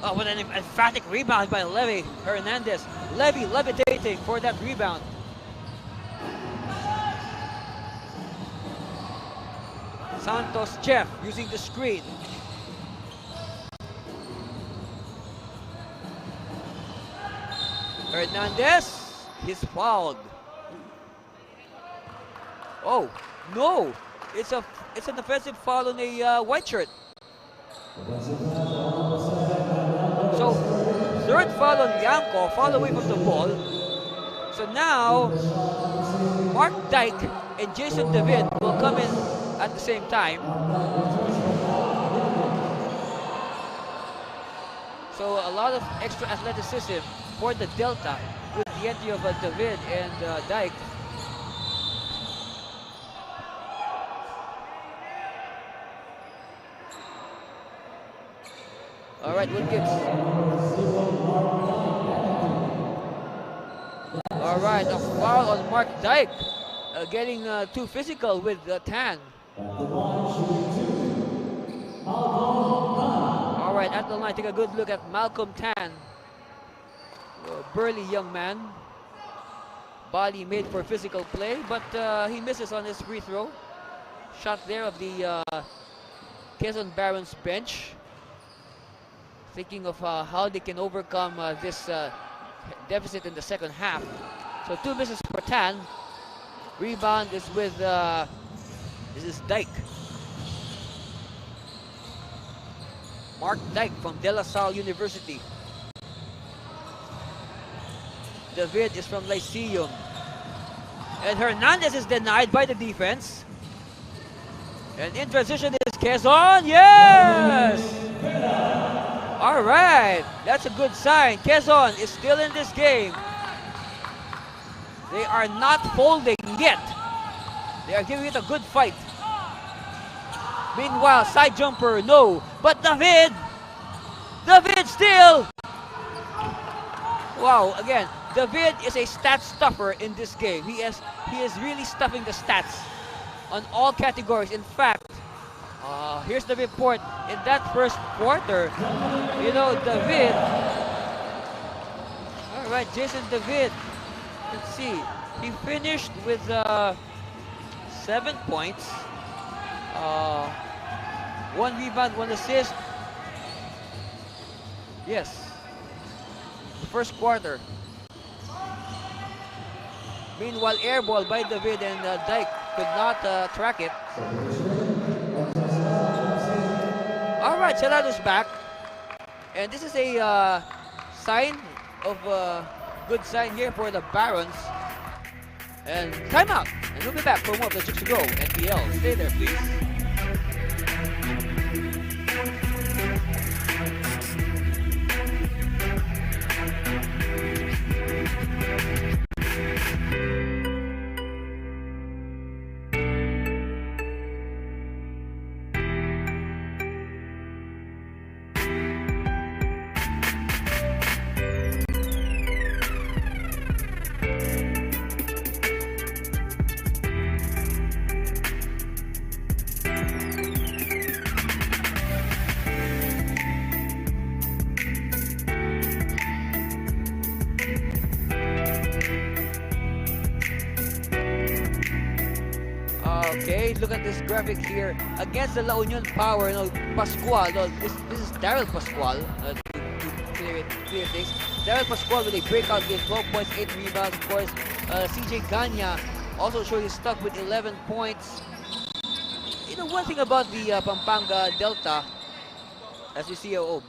Oh, what an emphatic rebound by Levy Hernandez. Levy levitating for that rebound. Santos, Jeff using the screen. Hernandez, he's fouled. Oh no! It's an offensive foul on a white shirt. So third foul on Yanko, foul away from the ball. So now Mark Dyke and Jason David will come in at the same time. So a lot of extra athleticism for the Delta with the entry of David and Dyke. All right, Will Gibbs. All right, a foul on Mark Dyke, getting too physical with Tan. All right, at the line, take a good look at Malcolm Tan. Burly young man, body made for physical play, but he misses on his free throw. Shot there of the Quezon Barons bench. Thinking of how they can overcome this deficit in the second half. So two misses for Tan. Rebound is with this is Dyke. Mark Dyke from De La Salle University. David is from Lyceum. And Hernandez is denied by the defense. And in transition is Quezon. Yes! All right, that's a good sign. Quezon is still in this game. They are not folding yet. They are giving it a good fight. Meanwhile, side jumper, no. But David David still. Wow, again, David is a stat stuffer in this game. He is really stuffing the stats on all categories. In fact, here's the report. In that first quarter, you know, David. All right, Jason David. Let's see. He finished with 7 points, 1 rebound, 1 assist. Yes. The first quarter. Meanwhile, air ball by David, and Dyke could not track it. All right, Chalado's back. And this is a sign of good sign here for the Barons. And timeout. And we'll be back for more of the Chooks-to-Go NBL. Stay there, please. Okay, look at this graphic here. Against the La Union Power, you know, Pascual. No, this is Daryl Pascual. To clear things. Daryl Pascual with a breakout game, 12 points, 8 rebounds. Of course, CJ Ganya also showing his stuff with 11 points. You know, one thing about the Pampanga Delta, as you see on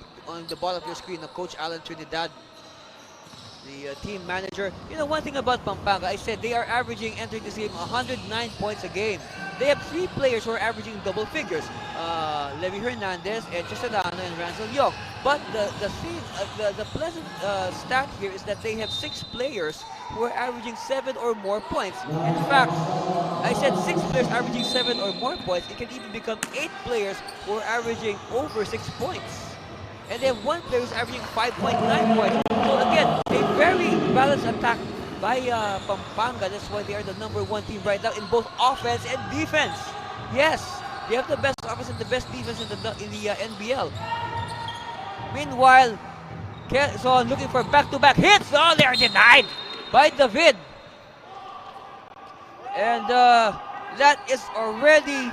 the bottom of your screen, Coach Alan Trinidad, the team manager. You know, one thing about Pampanga, I said they are averaging, entering this game, 109 points a game. They have 3 players who are averaging double figures. Levy Hernandez, Ed Chosadano, and Ransel Yok. But the pleasant stat here is that they have 6 players who are averaging 7 or more points. In fact, I said 6 players averaging 7 or more points. It can even become 8 players who are averaging over 6 points. And then 1 player is averaging 5.9 points. So again, a very balanced attack by Pampanga. That's why they are the #1 team right now in both offense and defense. Yes, they have the best offense and the best defense in the NBL. Meanwhile, Quezon looking for back-to-back hits. Oh, they are denied by David. And that is already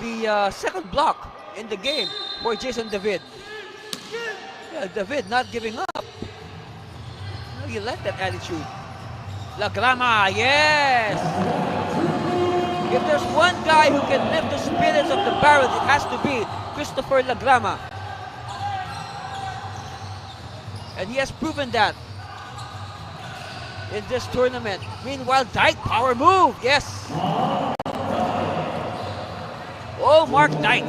the second block in the game for Jason David. Yeah, David not giving up. You like that attitude. La Grama, yes! If there's one guy who can lift the spirits of the Barons, it has to be Christopher La Grama. And he has proven that in this tournament. Meanwhile, Dyke, power move, yes! Oh, Mark Dyke.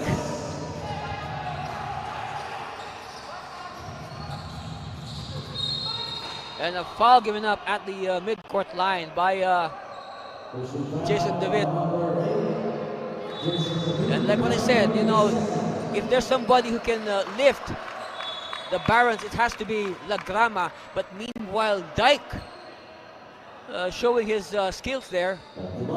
And a foul given up at the mid-court line by Jason David. And like what I said, you know, if there's somebody who can lift the Barons, it has to be La Grama. But meanwhile, Dyke showing his skills there. And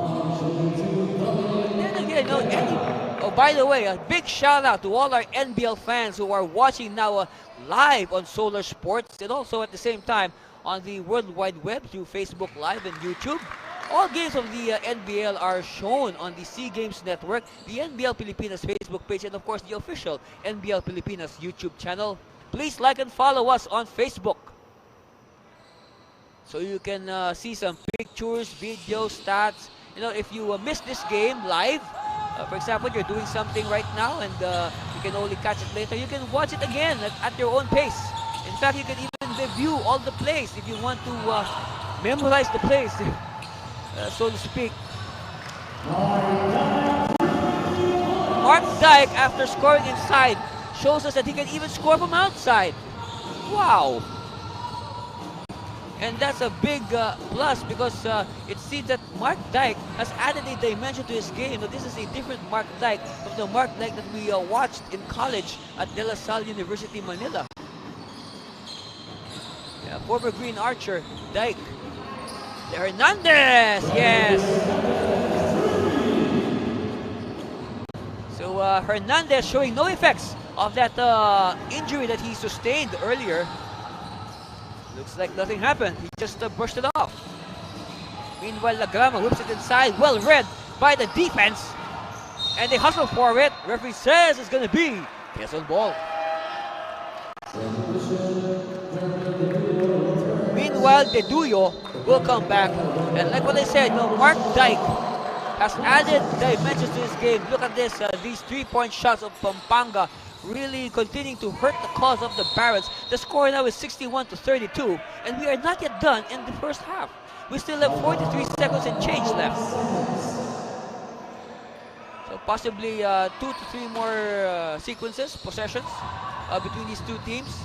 then again, you know, oh, by the way, a big shout out to all our NBL fans who are watching now live on Solar Sports, and also at the same time on the World Wide Web through Facebook Live and YouTube. All games of the NBL are shown on the SEA Games Network, the NBL Pilipinas Facebook page, and of course the official NBL Pilipinas YouTube channel. Please like and follow us on Facebook, so you can see some pictures, videos, stats. You know, if you missed this game live, for example, you're doing something right now and you can only catch it later, you can watch it again at your own pace. In fact, you can even review all the plays if you want to memorize the plays, so to speak. Mark Dyke, after scoring inside, shows us that he can even score from outside. Wow. And that's a big plus because it seems that Mark Dyke has added a dimension to his game. Now, this is a different Mark Dyke from the Mark Dyke that we watched in college at De La Salle University, Manila. Yeah, former Green Archer, Dyke. Hernandez, yes! So Hernandez showing no effects of that injury that he sustained earlier. Looks like nothing happened. He just brushed it off. Meanwhile, Lagrama whips it inside. Well read by the defense. And they hustle for it. Referee says it's going to be Quezon ball. Meanwhile, De Duyo will come back. And like what I said, Mark Dyke has added dimensions to his game. Look at this. These 3-point shots of Pampanga really continuing to hurt the cause of the Barons. The score now is 61-32, and we are not yet done in the first half. We still have 43 seconds and change left. So possibly 2 to 3 more sequences, possessions between these two teams.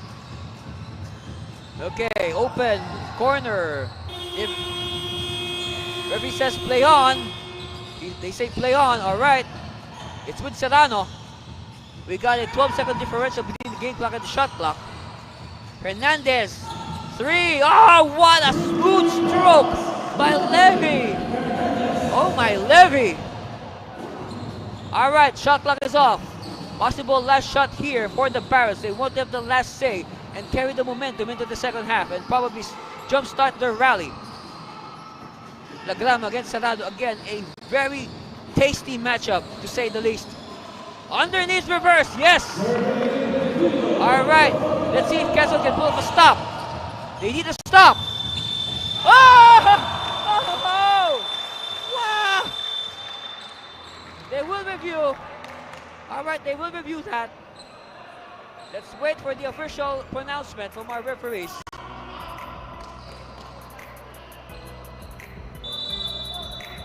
Okay, open, corner. If referee says play on, they say play on, all right. It's with Serrano. We got a 12-second differential between the game clock and the shot clock. Hernandez, 3. Oh, what a smooth stroke by Levy. Oh, my Levy. All right, shot clock is off. Possible last shot here for the Barons. They won't have the last say and carry the momentum into the second half and probably jumpstart their rally. Lagrama against Serrano. Again, a very tasty matchup, to say the least. Underneath reverse, yes! Alright, let's see if Quezon can pull up a stop. They need a stop. Oh! Oh! Wow! They will review. Alright, they will review that. Let's wait for the official pronouncement from our referees.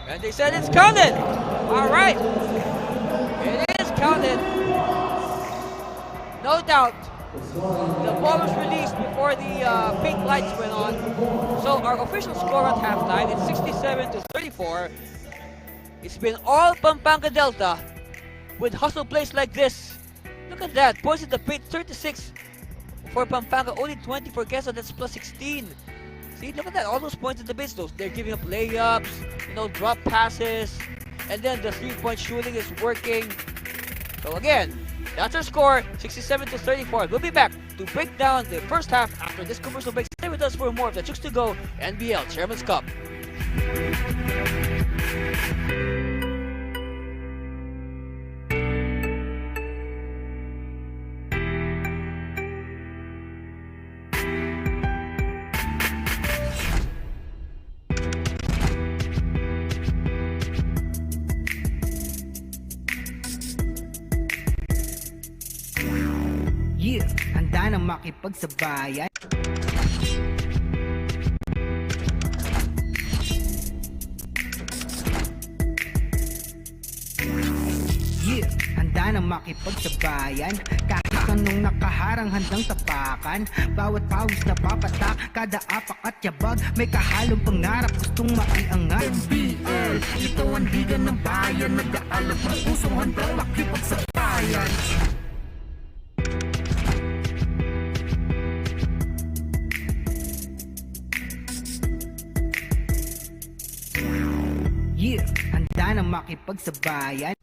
And they said it's counted. Alright. It is counted. No doubt. The ball was released before the pink lights went on. So our official score at halftime is 67-34. It's been all Pampanga Delta with hustle plays like this. Look at that. Points in the paint, 36 for Pampanga, only 20 for Quezon. That's plus 16. See, look at that. All those points in the base, they're giving up layups, drop passes, and then the 3-point shooting is working. So again, that's our score, 67-34. We'll be back to break down the first half after this commercial break. Stay with us for more of the Chooks-to-Go NBL Chairman's Cup. Yeah, handa na makipagsabayan. Yeah, handa na makipagsabayan. Kahit anong nakaharang handang tapakan. Bawat pawis na papatak, kada apak at yabag. May kahalong pangarap, gustong maiangat. NBL, ito ang liga ng bayan. Nag-aalap ng pusong handang makipagsabayan. Yeah, handa na makipagsabayan.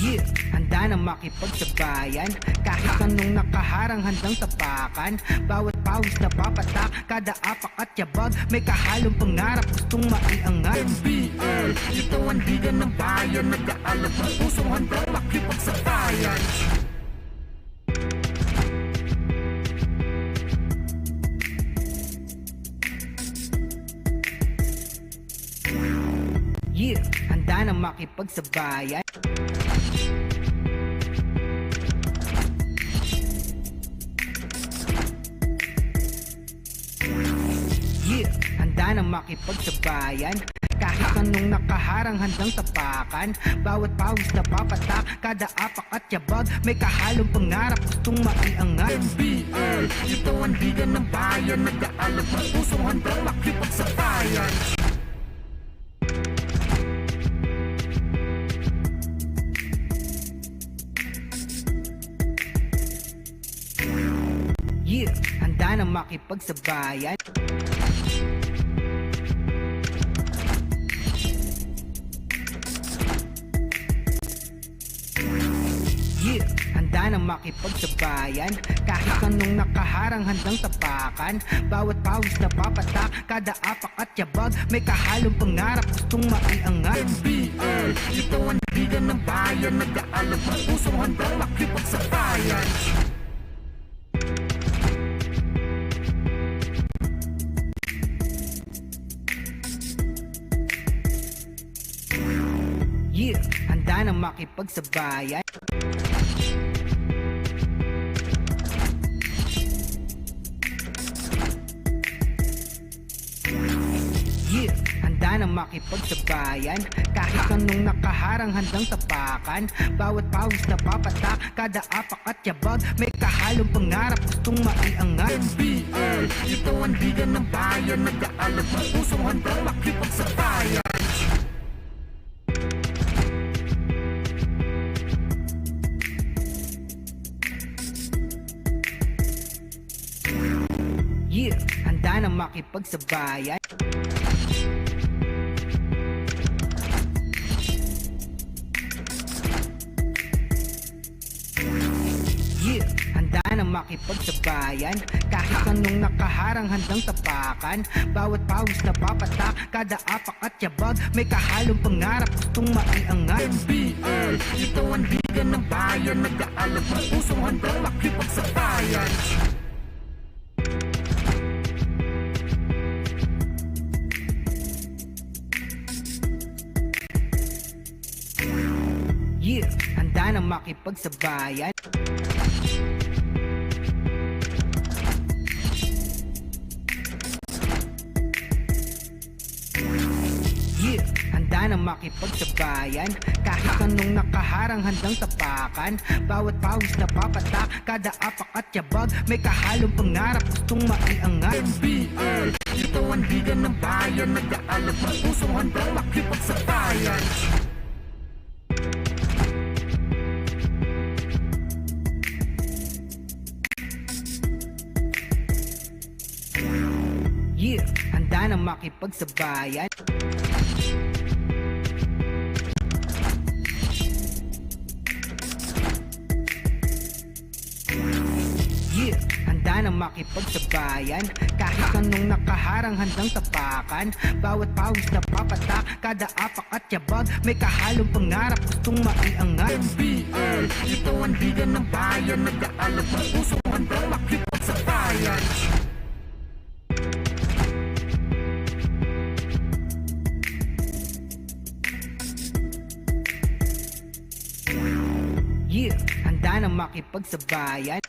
Yeah, handa na makipagsabayan. Kahit anong nakaharang handang tapakan. Bawat pawis na papatak, kada apak at yabag. May kahalong pangarap, gustong maiangat. NBL, ito ang liga ng bayan. Nag-aalap ng pusong handang makipagsabayan. Yeah, handa na makipagsabayan. Yeah, handa na makipagsabayan. Kahit anong nakaharang handang tapakan. Bawat pawis na papatak, kada apak at yabag, may kahalong pangarap gustong maiangat. NBL, ito ang liga ng bayan, nag-aalab ng pusong handang makipagsabayan. Yeah, handa na makipagsabayan. Yeah, handa na makipagsabayan. Kahit anong nakaharang handang tapakan. Bawat pawis na papatak, kada apak at yabag, may kahalong pangarap gustong maiangat. NBL, ito ang liga ng bayan, nag-aalab ng pusong handang makipagsabayan. Yeah, handa na makipagsabayan. Yeah, handa na makipagsabayan. Kahit anong nakaharang handang tapakan. Bawat pawis na papatak, kada apak at yabag, may kahalong pangarap gustong maiangat. NBL, ito ang liga ng bayan, nag-aalab ng pusong handang makipagsabayan. Yeah, handa na makipagsabayan. Yeah, handa na makipagsabayan. Kahit anong nakaharang handang tapakan. Bawat pawis na papatak, kada apak at yabag, may kahalong pangarap gustong maiangat. NBL, ito ang liga ng bayan, nag-aalab ng pusong handang makipagsabayan. Yeah, handa na makipagsabayan. Yeah, handa na makipagsabayan. Kahit anong nakaharang handang tapakan. Bawat pawis na papatak, kada apak at yabag, may kahalong pangarap gustong maiangat. NBL, ito ang liga ng bayan, nag-aalab ng pusong handang makipagsabayan. Yeah, handa na makipagsabayan. Yeah, handa na makipagsabayan. Kahit anong nakaharang handang tapakan. Bawat pawis na papatak, kada apak at yabag, may kahalong pangarap gustong maiangat. NBL, ito ang liga ng bayan, nag-aalab ng pusong handang makipagsabayan. Yeah, handa na makipagsabayan.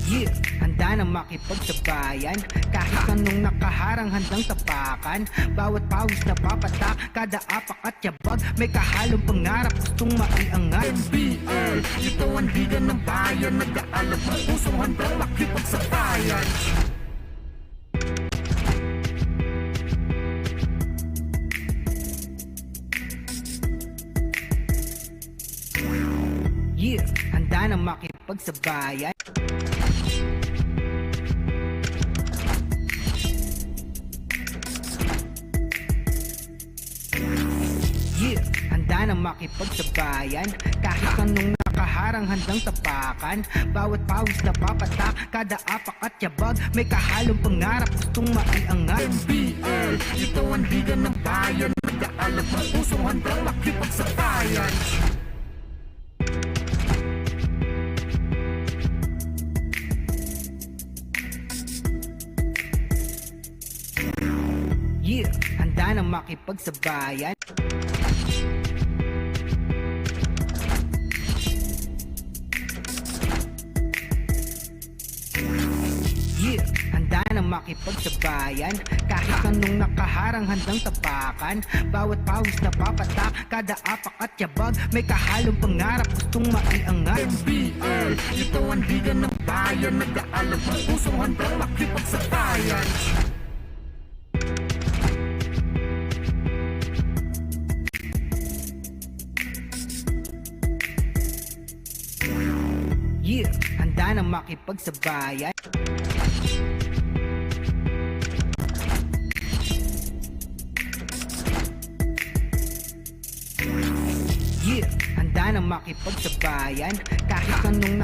Yeah, handa na makipagsabayan. Kahit anong nakaharang handang tapakan. Bawat pawis na papatak, kada apak at yabag, may kahalong pangarap gustong maiangat. NBL, ito ang liga ng bayan, nag-aalab ng pusong handang makipagsabayan. Yeah, handa na makipagsabayan. Yeah, handa na makipagsabayan. Kahit anong nakaharang handang tapakan. Bawat pawis na papatak, kada apak at yabag, may kahalong pangarap gustong maiangat. NBL, ito ang liga ng bayan, nag-aalab ng pusong handang makipagsabayan. Yeah, handa na makipagsabayan. makipagsabayan. Kahit anong nakaharang handang tapakan. Bawat pawis na papatak, kada apak at yabag, may kahalong pangarap gustong maiangat. NBL, ito ang liga ng bayan, nag-aalab ang pusong handang makipagsabayan. Yeah, handa na makipagsabayan. Yeah, handa na makipagsabayan. Kahit anong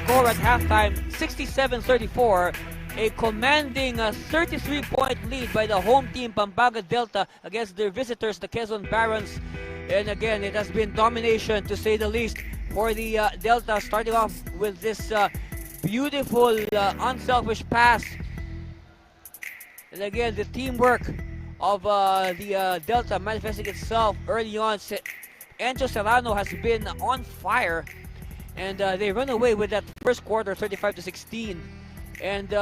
Score at halftime, 67-34. A commanding 33-point lead by the home team Pampanga Delta against their visitors, the Quezon Barons. And again, it has been domination to say the least for the Delta, starting off with this beautiful unselfish pass. And again, the teamwork of the Delta manifesting itself early on. Encho Serrano has been on fire, and they run away with that first quarter, 35-16. And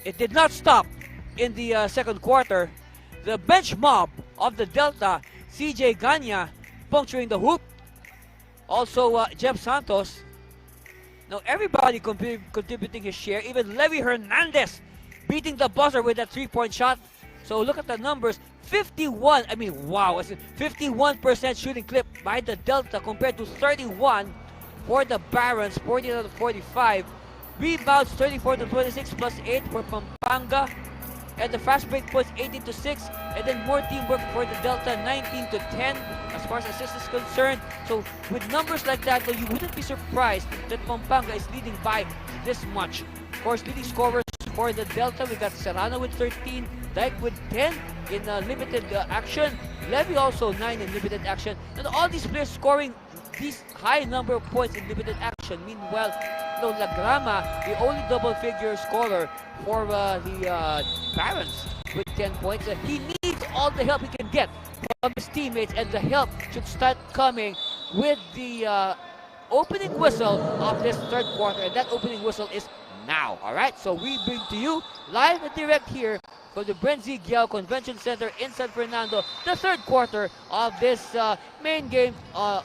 it did not stop in the second quarter. The bench mob of the Delta, CJ Ganya puncturing the hoop. Also, Jeb Santos. Now, everybody contributing his share. Even Levy Hernandez beating the buzzer with that three-point shot. So, look at the numbers. 51% shooting clip by the Delta compared to 31 for the Barons, 40-45. Rebounds, 34-26 plus 8 for Pampanga. And the fast break points, 18-6. And then more teamwork for the Delta, 19-10 as far as assists is concerned. So with numbers like that, though, you wouldn't be surprised that Pampanga is leading by this much. Of course, leading scorers for the Delta, we got Serrano with 13, Dyke with 10 in limited action, Levy also 9 in limited action, and all these players scoring these high number of points in limited action. Meanwhile, Lagrama, the only double-figure scorer for the Barons with 10 points. He needs all the help he can get from his teammates, and the help should start coming with the opening whistle of this third quarter, and that opening whistle is now. All right, so we bring to you live and direct here from the Brenzy Giao Convention Center in San Fernando, the third quarter of this main game on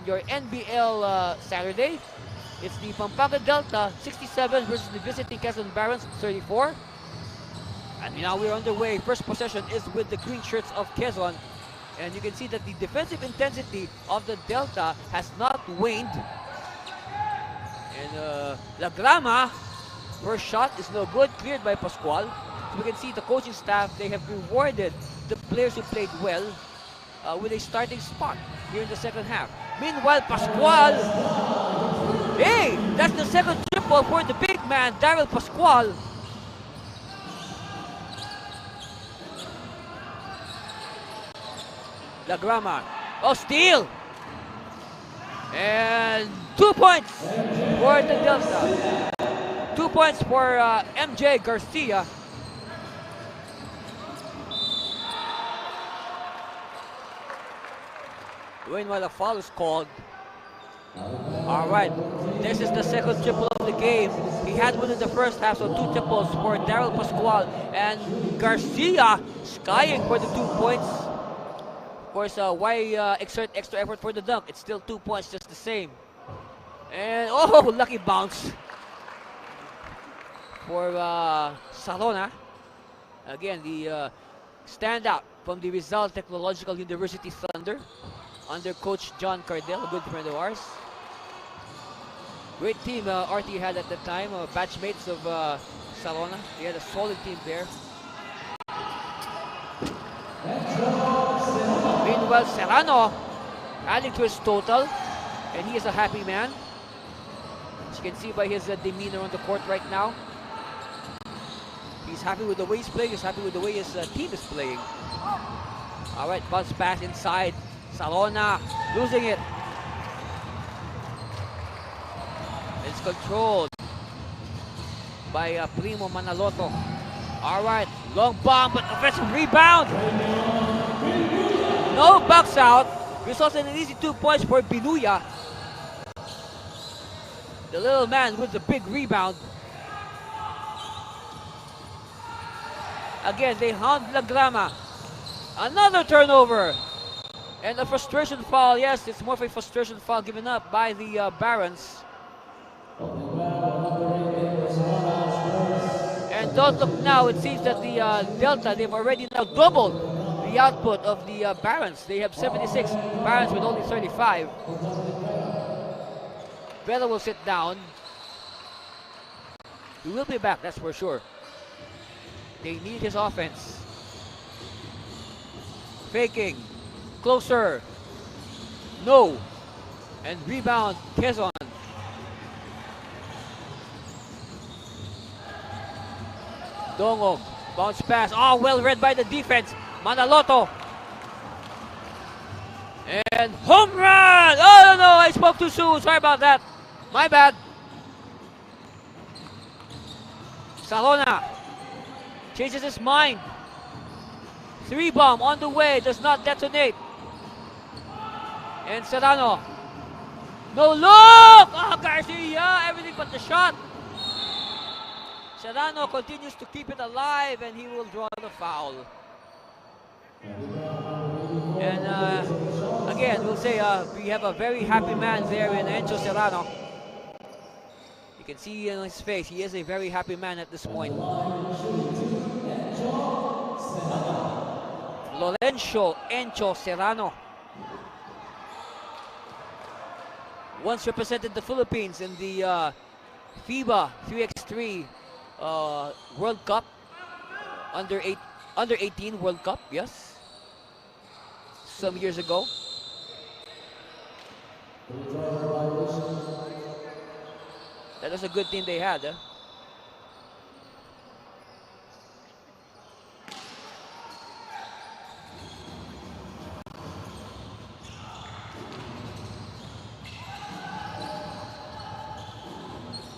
your NBL Saturday. It's the Pampanga Delta 67 versus the visiting Quezon Barons 34. And now we're underway. First possession is with the green shirts of Quezon. And you can see that the defensive intensity of the Delta has not waned. And Lagrama, first shot is no good, cleared by Pascual. So we can see the coaching staff, they have rewarded the players who played well with a starting spot here in the second half. Meanwhile, Pascual, hey, that's the second triple for the big man, Daryl Pascual. Lagrama, oh, steal! And 2 points for the Delta. 2 points for MJ Garcia. Meanwhile, a foul is called. All right, this is the second triple of the game. He had one in the first half, so 2 triples for Daryl Pascual. And Garcia skying for the 2 points. Of course, why exert extra effort for the dunk? It's still 2 points, just the same. And oh, lucky bounce for Salona. Again, the standout from the Rizal Technological University Thunder under Coach John Cardell, a good friend of ours. Great team RT had at the time, batchmates of Salona. They had a solid team there. Meanwhile, Serrano adding to his total, and he is a happy man. As you can see by his demeanor on the court right now. He's happy with the way he's playing, he's happy with the way his team is playing. All right, bounce pass inside. Salona losing it. It's controlled by Primo Manaloto. All right, long bomb, but offensive rebound. No box out. Results in an easy 2 points for Binuya. The little man with the big rebound. Again, they hound Lagrama. Another turnover. And a frustration foul. Yes, it's more of a frustration foul given up by the Barons. And don't look now, it seems that the Delta, they've already now doubled the output of the Barons. They have 76, Barons with only 35. Bella will sit down. He will be back, that's for sure. They need his offense. Faking. Closer. No. And rebound, Quezon. Dongog. Bounce pass. Oh, well read by the defense. Manaloto. And home run! Oh, no, I spoke too soon. Sorry about that. My bad. Salona changes his mind. 3-bomb on the way. Does not detonate. And Serrano. No look! Oh, Garcia! Everything but the shot. Serrano continues to keep it alive and he will draw the foul. And again, we'll say we have a very happy man there in Encho Serrano. You can see in his face, he is a very happy man at this point. Lorenzo Encho Serrano. Once represented the Philippines in the FIBA 3x3 World Cup, under 18 World Cup, yes, some years ago. That was a good team they had.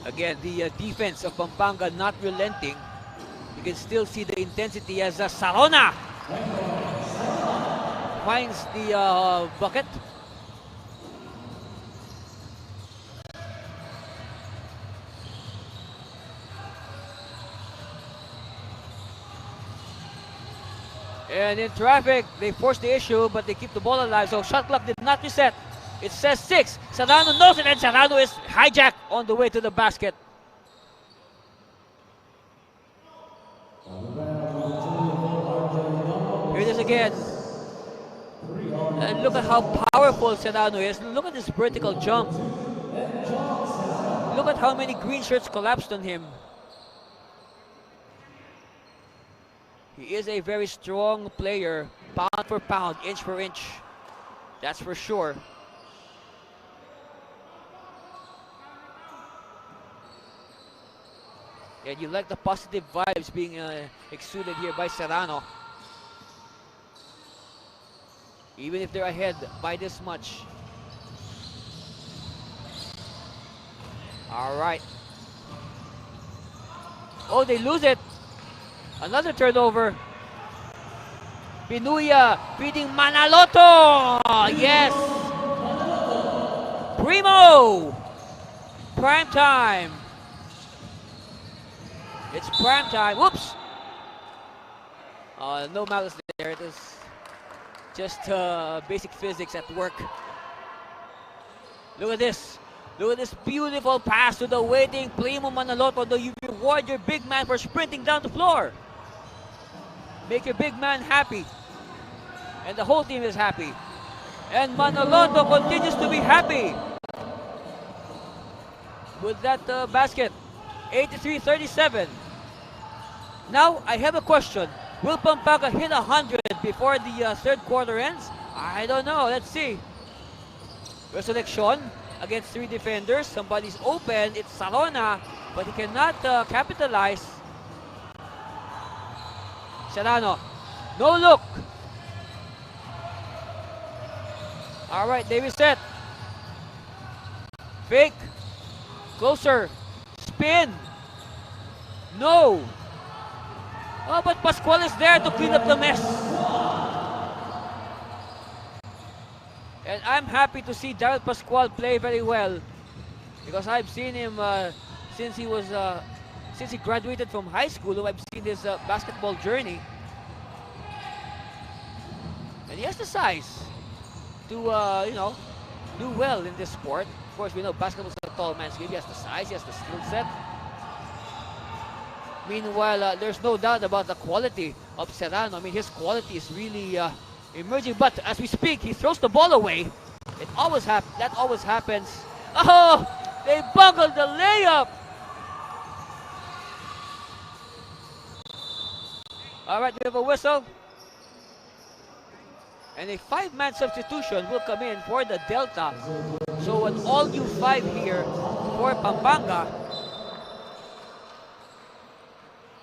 Again, the defense of Pampanga not relenting. You can still see the intensity as Sarona finds the bucket. And in traffic, they force the issue, but they keep the ball alive. So shot clock did not reset. It says 6. Serrano knows it, and Serrano is hijacked on the way to the basket. Here it is again. And look at how powerful Serrano is. Look at this vertical jump. Look at how many green shirts collapsed on him. He is a very strong player, pound for pound, inch for inch. That's for sure. And you like the positive vibes being exuded here by Serrano. Even if they're ahead by this much. All right. Oh, they lose it. Another turnover. Pinuya beating Manaloto. Yes. Primo. Prime time. It's prime time. Whoops. No malice there. It is just basic physics at work. Look at this. Look at this beautiful pass to the waiting Primo Manaloto. You reward your big man for sprinting down the floor. Make your big man happy. And the whole team is happy. And Manaloto continues to be happy with that basket. 83-37. Now, I have a question. Will Pampanga hit 100 before the third quarter ends? I don't know. Let's see. Resurrection against 3 defenders. Somebody's open. It's Sarona, but he cannot capitalize. Serrano. No look. All right, they reset. Fake. Closer. Spin. No. Oh, but Pascual is there to clean up the mess. And I'm happy to see Daryl Pascual play very well, because I've seen him since he was since he graduated from high school, who I've seen his basketball journey. And he has the size to, do well in this sport. Of course, we know basketball is a tall man's game. He has the size, he has the skill set. Meanwhile, there's no doubt about the quality of Serrano. I mean, his quality is really emerging. But as we speak, he throws the ball away. That always happens. Oh, they bungled the layup. All right, we have a whistle. And a 5-man substitution will come in for the Delta. So an all-new 5 here for Pampanga.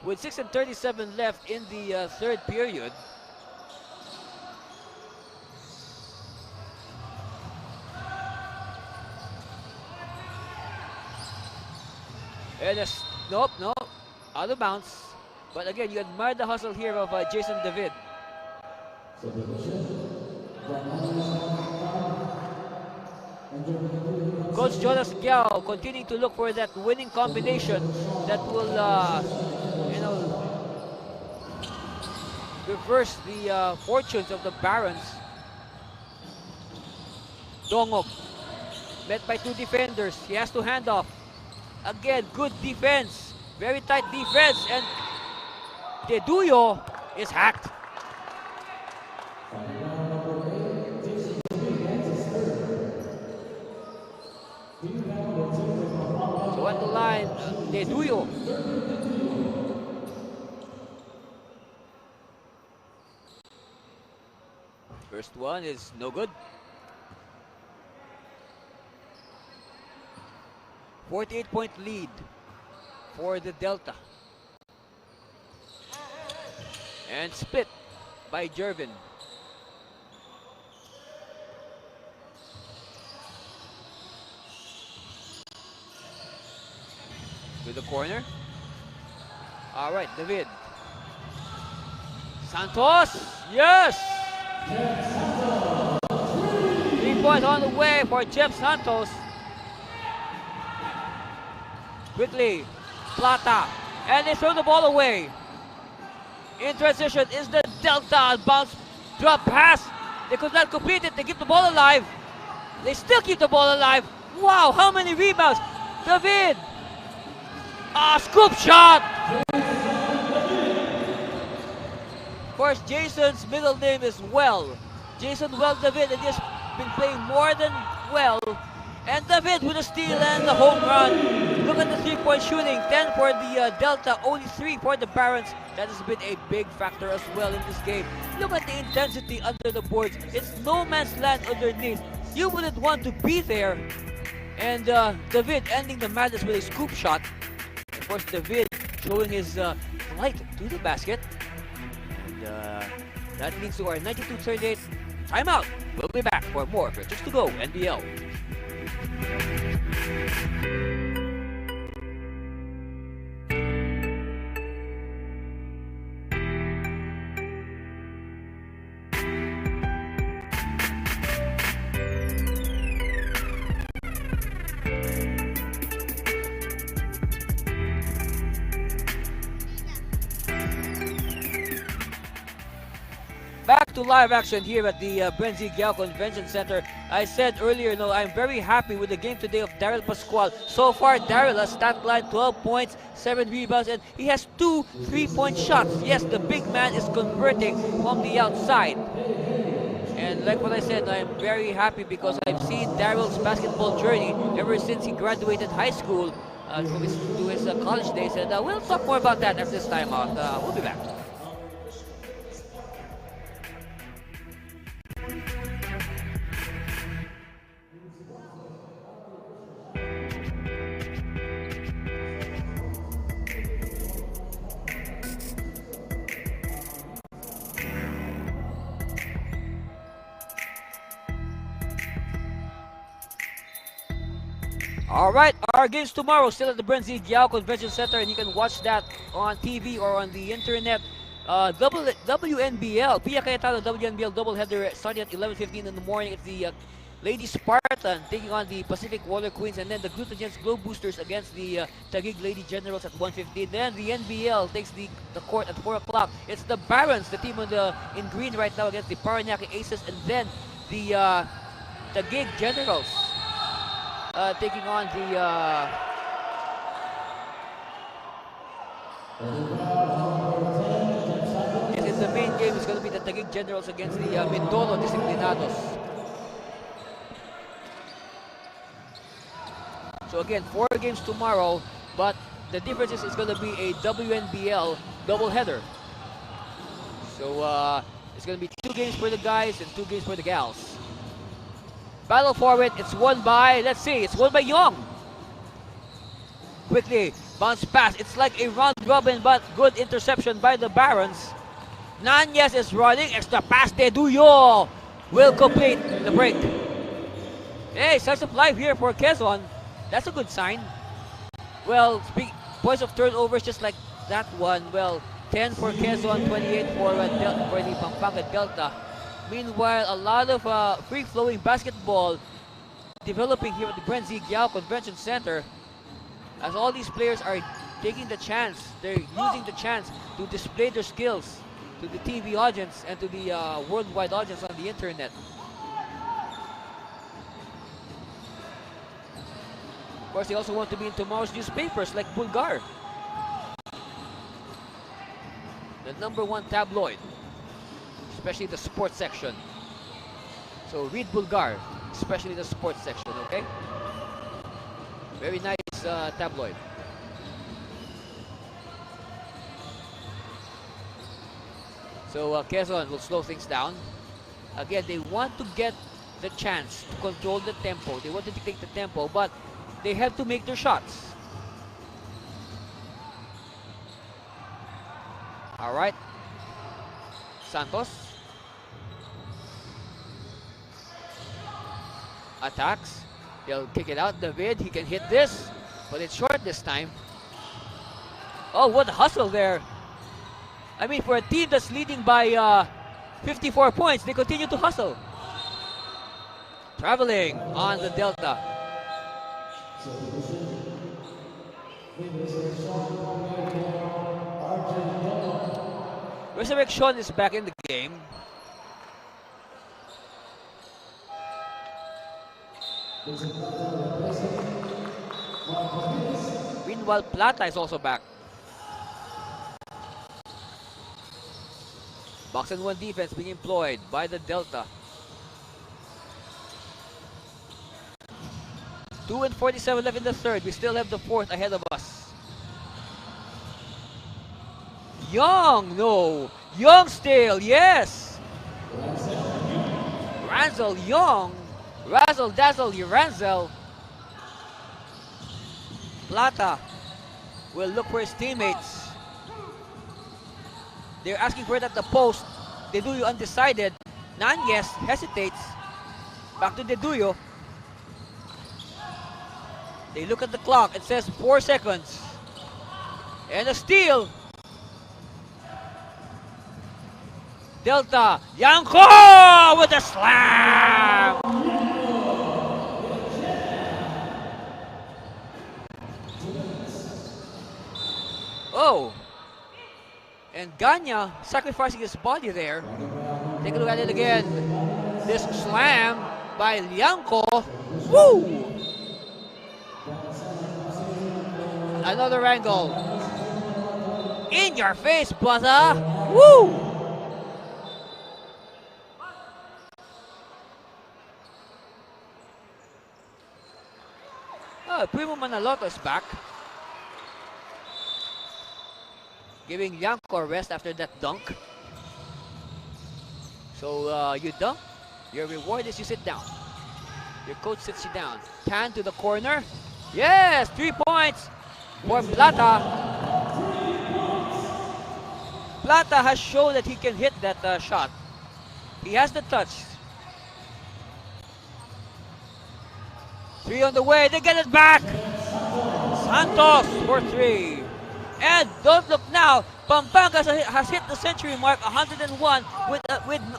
With 6:37 left in the third period. And nope, out of bounds. But again, you admire the hustle here of Jason David. Coach Jonas Giao continuing to look for that winning combination that will, reverse the fortunes of the Barons. Dongok met by 2 defenders. He has to hand off. Again, good defense. Very tight defense. And Teduyo is hacked. So at the line, Teduyo. First one is no good. 48-point lead for the Delta. And split by Jervin. To the corner. All right, David. Santos, yes! 3 points on the way for Jeff Santos. Quickly, Plata, and they throw the ball away. In transition is the Delta. Bounce, drop pass. They could not complete it. They keep the ball alive. They still keep the ball alive. Wow, how many rebounds? David. Scoop shot. Of course, Jason's middle name is Well. Jason Well David, and he's been playing more than well. And David with a steal and the home run. Look at the 3-point shooting. 10 for the Delta, only 3 for the Barons. That has been a big factor as well in this game. Look at the intensity under the boards. It's no man's land underneath. You wouldn't want to be there. And David ending the madness with a scoop shot. Of course, David showing his flight to the basket. And that leads to our 92-38 timeout. We'll be back for more for Chooks-to-Go NBL. Back to live action here at the Brenzy Giao Convention Center. I said earlier, I'm very happy with the game today of Daryl Pascual. So far, Daryl has stat line 12 points, 7 rebounds, and he has 2 3-point shots. Yes, the big man is converting from the outside. And like what I said, I am very happy because I've seen Daryl's basketball journey ever since he graduated high school to his college days. And we'll talk more about that after this time out. We'll be back. Alright, our games tomorrow still at the Brenzy Giao Convention Center, and you can watch that on TV or on the internet. WNBL, Pia Cayetano WNBL doubleheader starting at 11:15 in the morning. It's the Lady Spartan taking on the Pacific Water Queens, and then the Glutogens Glow Boosters against the Taguig Lady Generals at 1:15. Then the NBL takes the court at 4 o'clock. It's the Barons, the team in green right now, against the Paranaque Aces, and then the Taguig Generals taking on the in the main game is going to be the Taguig Generals against the Mindoro Disciplinados. So again, 4 games tomorrow, but the difference is it's going to be a WNBL doubleheader. So it's going to be 2 games for the guys and 2 games for the gals. Battle for it. It's won by, let's see, it's won by Young. Quickly, bounce pass. It's like a round robin, but good interception by the Barons. Nanyes is running. Extra pass. Deduyo will complete the break. Hey, signs of life here for Quezon. That's a good sign. Well, points of turnovers just like that one. Well, 10 for Quezon, 28 for the Pampanga Delta. Meanwhile, a lot of free-flowing basketball developing here at the Brenzy Giao Convention Center, as all these players are taking the chance. They're using the chance to display their skills to the TV audience and to the worldwide audience on the internet. Of course, they also want to be in tomorrow's newspapers like Bulgar, the #1 tabloid, especially the sports section. So read Bulgar, especially the sports section, okay? Very nice tabloid. So Quezon will slow things down. Again, they want to get the chance to control the tempo. They want to dictate the tempo, but they have to make their shots. All right. Santos attacks. He'll kick it out. David, he can hit this, but it's short this time. Oh, what a hustle there. I mean, for a team that's leading by 54 points, they continue to hustle. Traveling on the Delta. Resurrection is back in the game. Meanwhile, Plata is also back. Box and one defense being employed by the Delta. 2:47 left in the third. We still have the fourth ahead of us. Young, no. Young still, yes. Ranzel, Young. Razzle dazzle, Ranzel. Plata will look for his teammates. They're asking for it at the post. Deduyo undecided. Nanyes hesitates. Back to Deduyo. They look at the clock. It says 4 seconds. And a steal. Delta. Yanko with a slam. Oh. And Ganya sacrificing his body there. Take a look at it again. This slam by Lianco. Woo! Another angle. In your face, brother. Woo! Oh, Primo Manaloto is back. Giving Lianco a rest after that dunk. So you dunk, your reward is you sit down. Your coach sits you down. Tan to the corner. Yes, 3 points for Plata. Plata has shown that he can hit that shot. He has the touch. 3 on the way. They get it back. Santos for 3. And don't look now, Pampanga has hit the century mark, 101, with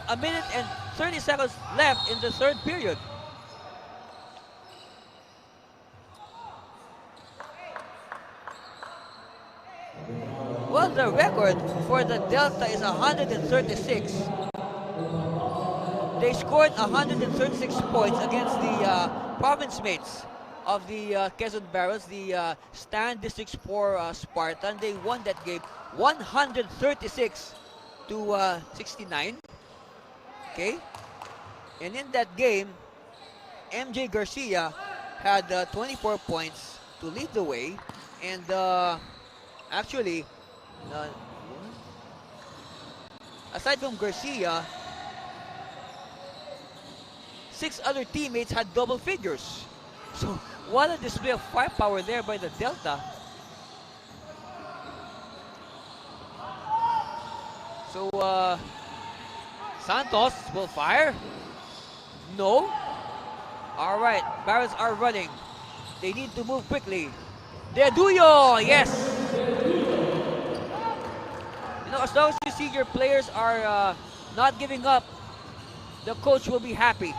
a minute and 30 seconds left in the third period. Well, the record for the Delta is 136. They scored 136 points against the province mates of the Quezon Barons, the Stan District 4 Spartan. They won that game 136 to 69. Okay? And in that game, MJ Garcia had 24 points to lead the way. And actually, aside from Garcia, 6 other teammates had double figures. So, what a display of firepower there by the Delta. So, Santos will fire. No. All right, Barons are running. They need to move quickly. Deduyo, yes. You know, as long as you see your players are not giving up, the coach will be happy.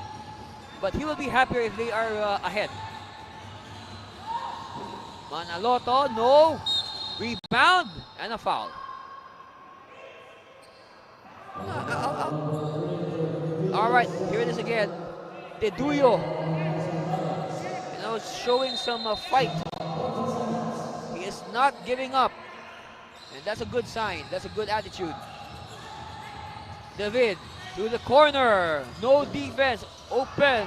But he will be happier if they are ahead. Manaloto, no. Rebound and a foul. All right, here it is again. Deduyo. You know, showing some fight. He is not giving up. And that's a good sign. That's a good attitude. David to the corner. No defense. Open.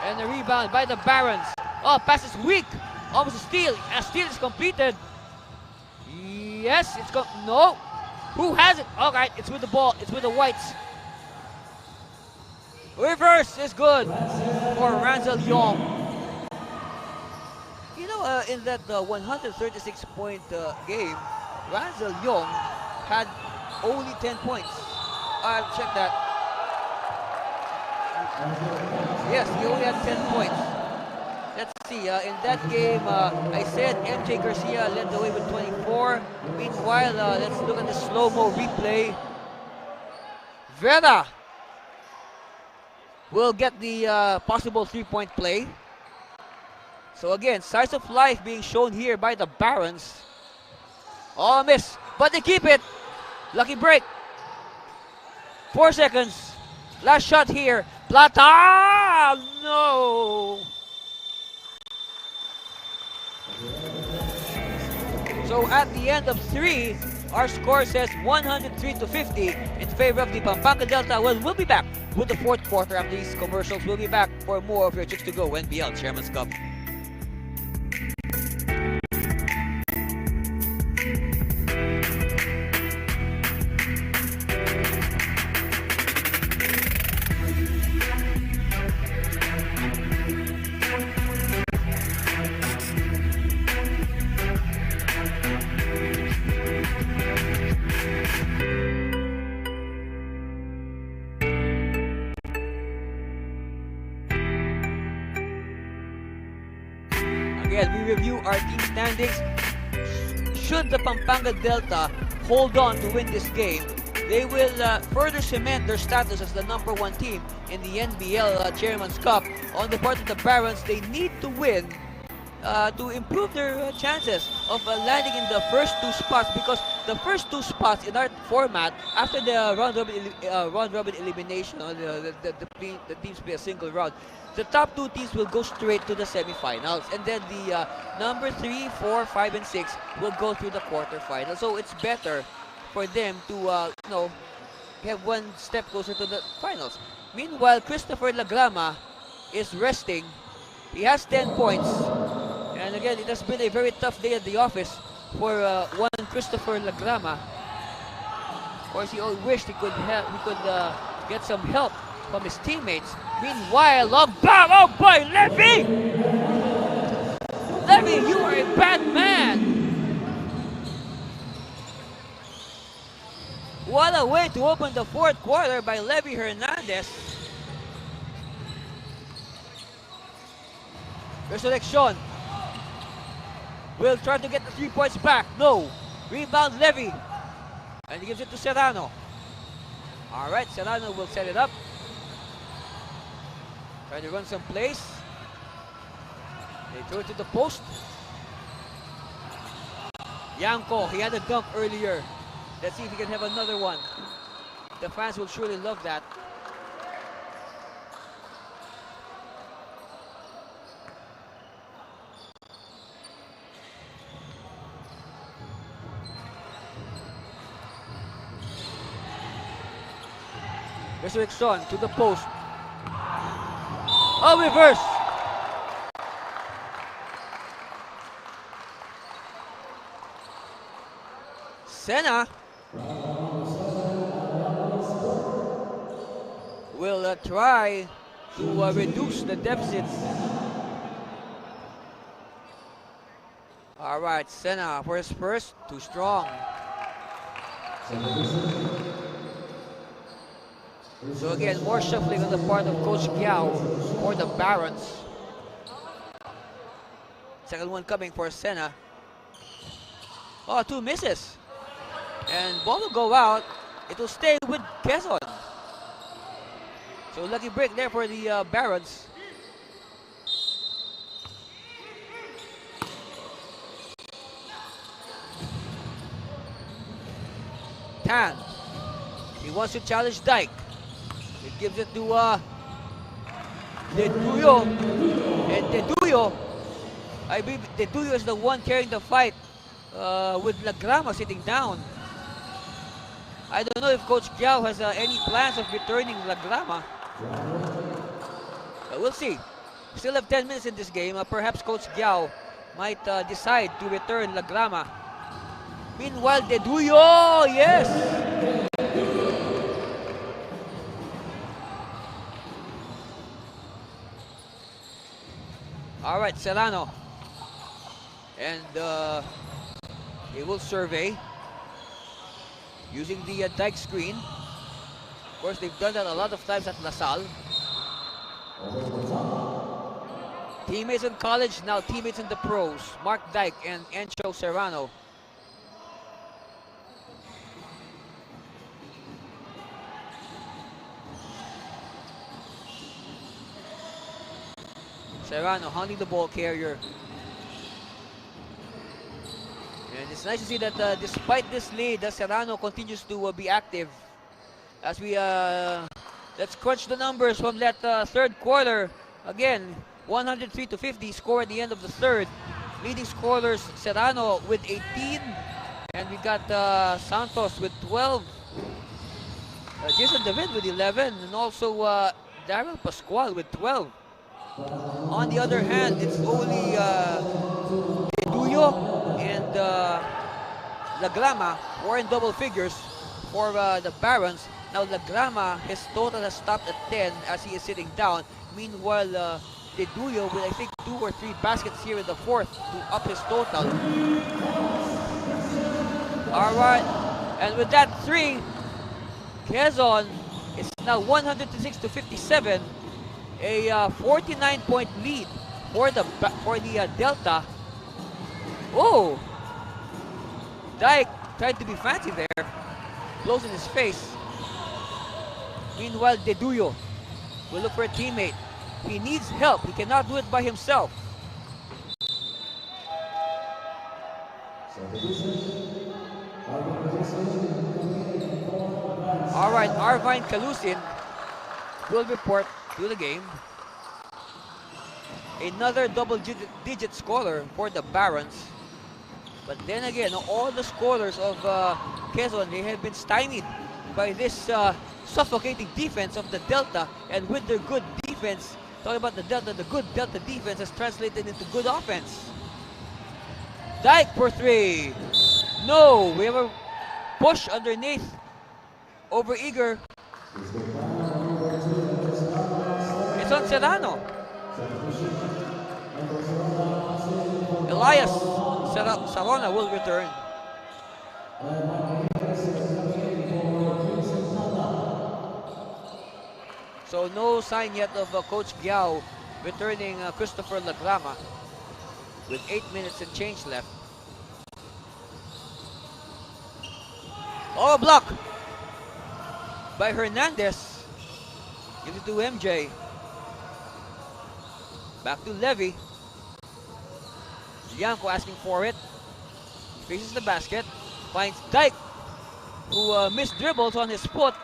And a rebound by the Barons. Oh, pass is weak. Almost a steal. A steal is completed. Yes, it's go. No. Who has it? All right, it's with the ball. It's with the Whites. Reverse is good for Ranzel Young. You know, in that 136-point game, Ranzel Young had only 10 points. I'll check that. Yes, he only had 10 points. Let's see, in that game, I said MJ Garcia led the way with 24. Meanwhile, let's look at the slow-mo replay. Vera will get the possible 3-point play. So again, size of life being shown here by the Barons. Oh, miss, but they keep it. Lucky break. 4 seconds. Last shot here. Plata! No! So at the end of 3, our score says 103-50 in favor of the Pampanga Delta. Well, we'll be back with the 4th quarter after these commercials. We'll be back for more of your Chooks-to-Go NBL Chairman's Cup. Again, we review our team standings. Should the Pampanga Delta hold on to win this game, they will further cement their status as the #1 team in the NBL Chairman's Cup. On the part of the Barons, they need to win to improve their chances of landing in the first 2 spots, because the first 2 spots in our format, after the round robin elimination, the teams play a single round. The top 2 teams will go straight to the semifinals, and then the number 3, 4, 5, and 6 will go through the quarterfinals. So it's better for them to have 1 step closer to the finals. Meanwhile, Christopher Lagrama is resting. He has 10 points, and again, it has been a very tough day at the office for one Christopher Lagrama. Of course, he always wished he could get some help from his teammates. Meanwhile, long bomb, oh boy, Levy! Levy, you are a bad man! What a way to open the 4th quarter by Levy Hernandez. Resurrection will try to get the 3 points back. No. Rebound Levy. And he gives it to Serrano. Alright, Serrano will set it up. Trying to run some plays. They throw it to the post. Yanko, he had a dunk earlier. Let's see if he can have another one. The fans will surely love that. Resurrection to the post. Oh, reverse. Senna will try to reduce the deficit. All right, Senna for his first, too strong. So again, more shuffling on the part of Coach Giao for the Barons. Second one coming for Senna. Oh, 2 misses. And ball will go out. It will stay with Quezon. So lucky break there for the Barons. Tan. He wants to challenge Dyke. It gives it to Deduyo. And Deduyo, I believe Deduyo is the one carrying the fight with Lagrama sitting down. I don't know if Coach Giao has any plans of returning Lagrama. We'll see. Still have 10 minutes in this game. Perhaps Coach Giao might decide to return Lagrama. Meanwhile, Deduyo, yes! All right, Serrano. And he will survey using the Dyke screen. Of course, they've done that a lot of times at La Salle. Teammates in college, now teammates in the pros. Mark Dyke and Encho Serrano. Serrano hunting the ball carrier. And it's nice to see that despite this lead, Serrano continues to be active. As we, let's crunch the numbers from that third quarter. Again, 103-50 score at the end of the third. Leading scorers, Serrano with 18. And we got Santos with 12. Jason David with 11. And also Daryl Pascual with 12. On the other hand, it's only Eduyo and Lagrama who are in double figures for the Barons. Now Lagrama, his total has stopped at 10 as he is sitting down. Meanwhile, Eduyo with I think 2 or 3 baskets here in the fourth to up his total. All right, and with that 3, Quezon is now 106-57. A 49-point lead for the Delta. Oh, Dyke tried to be fancy there, closing his face. Meanwhile, Deduyo will look for a teammate. He needs help. He cannot do it by himself. All right, Arvine Kalusin will report to the game. Another double-digit scorer for the Barons. But then again, all the scorers of Quezon, they have been stymied by this suffocating defense of the Delta. And with their good defense, talking about the Delta, the good Delta defense has translated into good offense. Dyke for 3. No, we have a push underneath. Over-eager. It's on Serrano. Elias Sarona will return. So no sign yet of Coach Giao returning Christopher Lagrama with 8 minutes and change left. Oh, block by Hernandez. Give it to MJ. Back to Levy. Yanko asking for it. faces the basket, finds Dyke, who missed dribbles on his foot.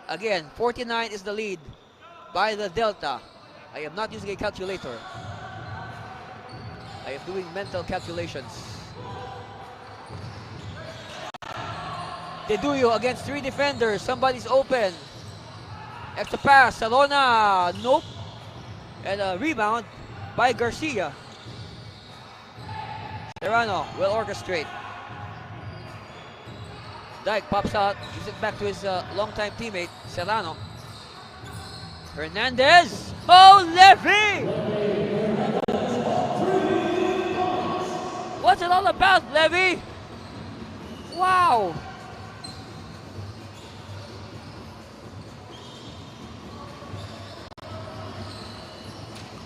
Again, 49 is the lead by the Delta. I am not using a calculator. I am doing mental calculations. Deduyo against 3 defenders. Somebody's open. Extra pass. Salona. Nope. And a rebound by Garcia. Serrano will orchestrate. Dyke pops out. Gives it back to his longtime teammate, Serrano. Hernandez. Oh, Levy! What's it all about, Levy? Wow!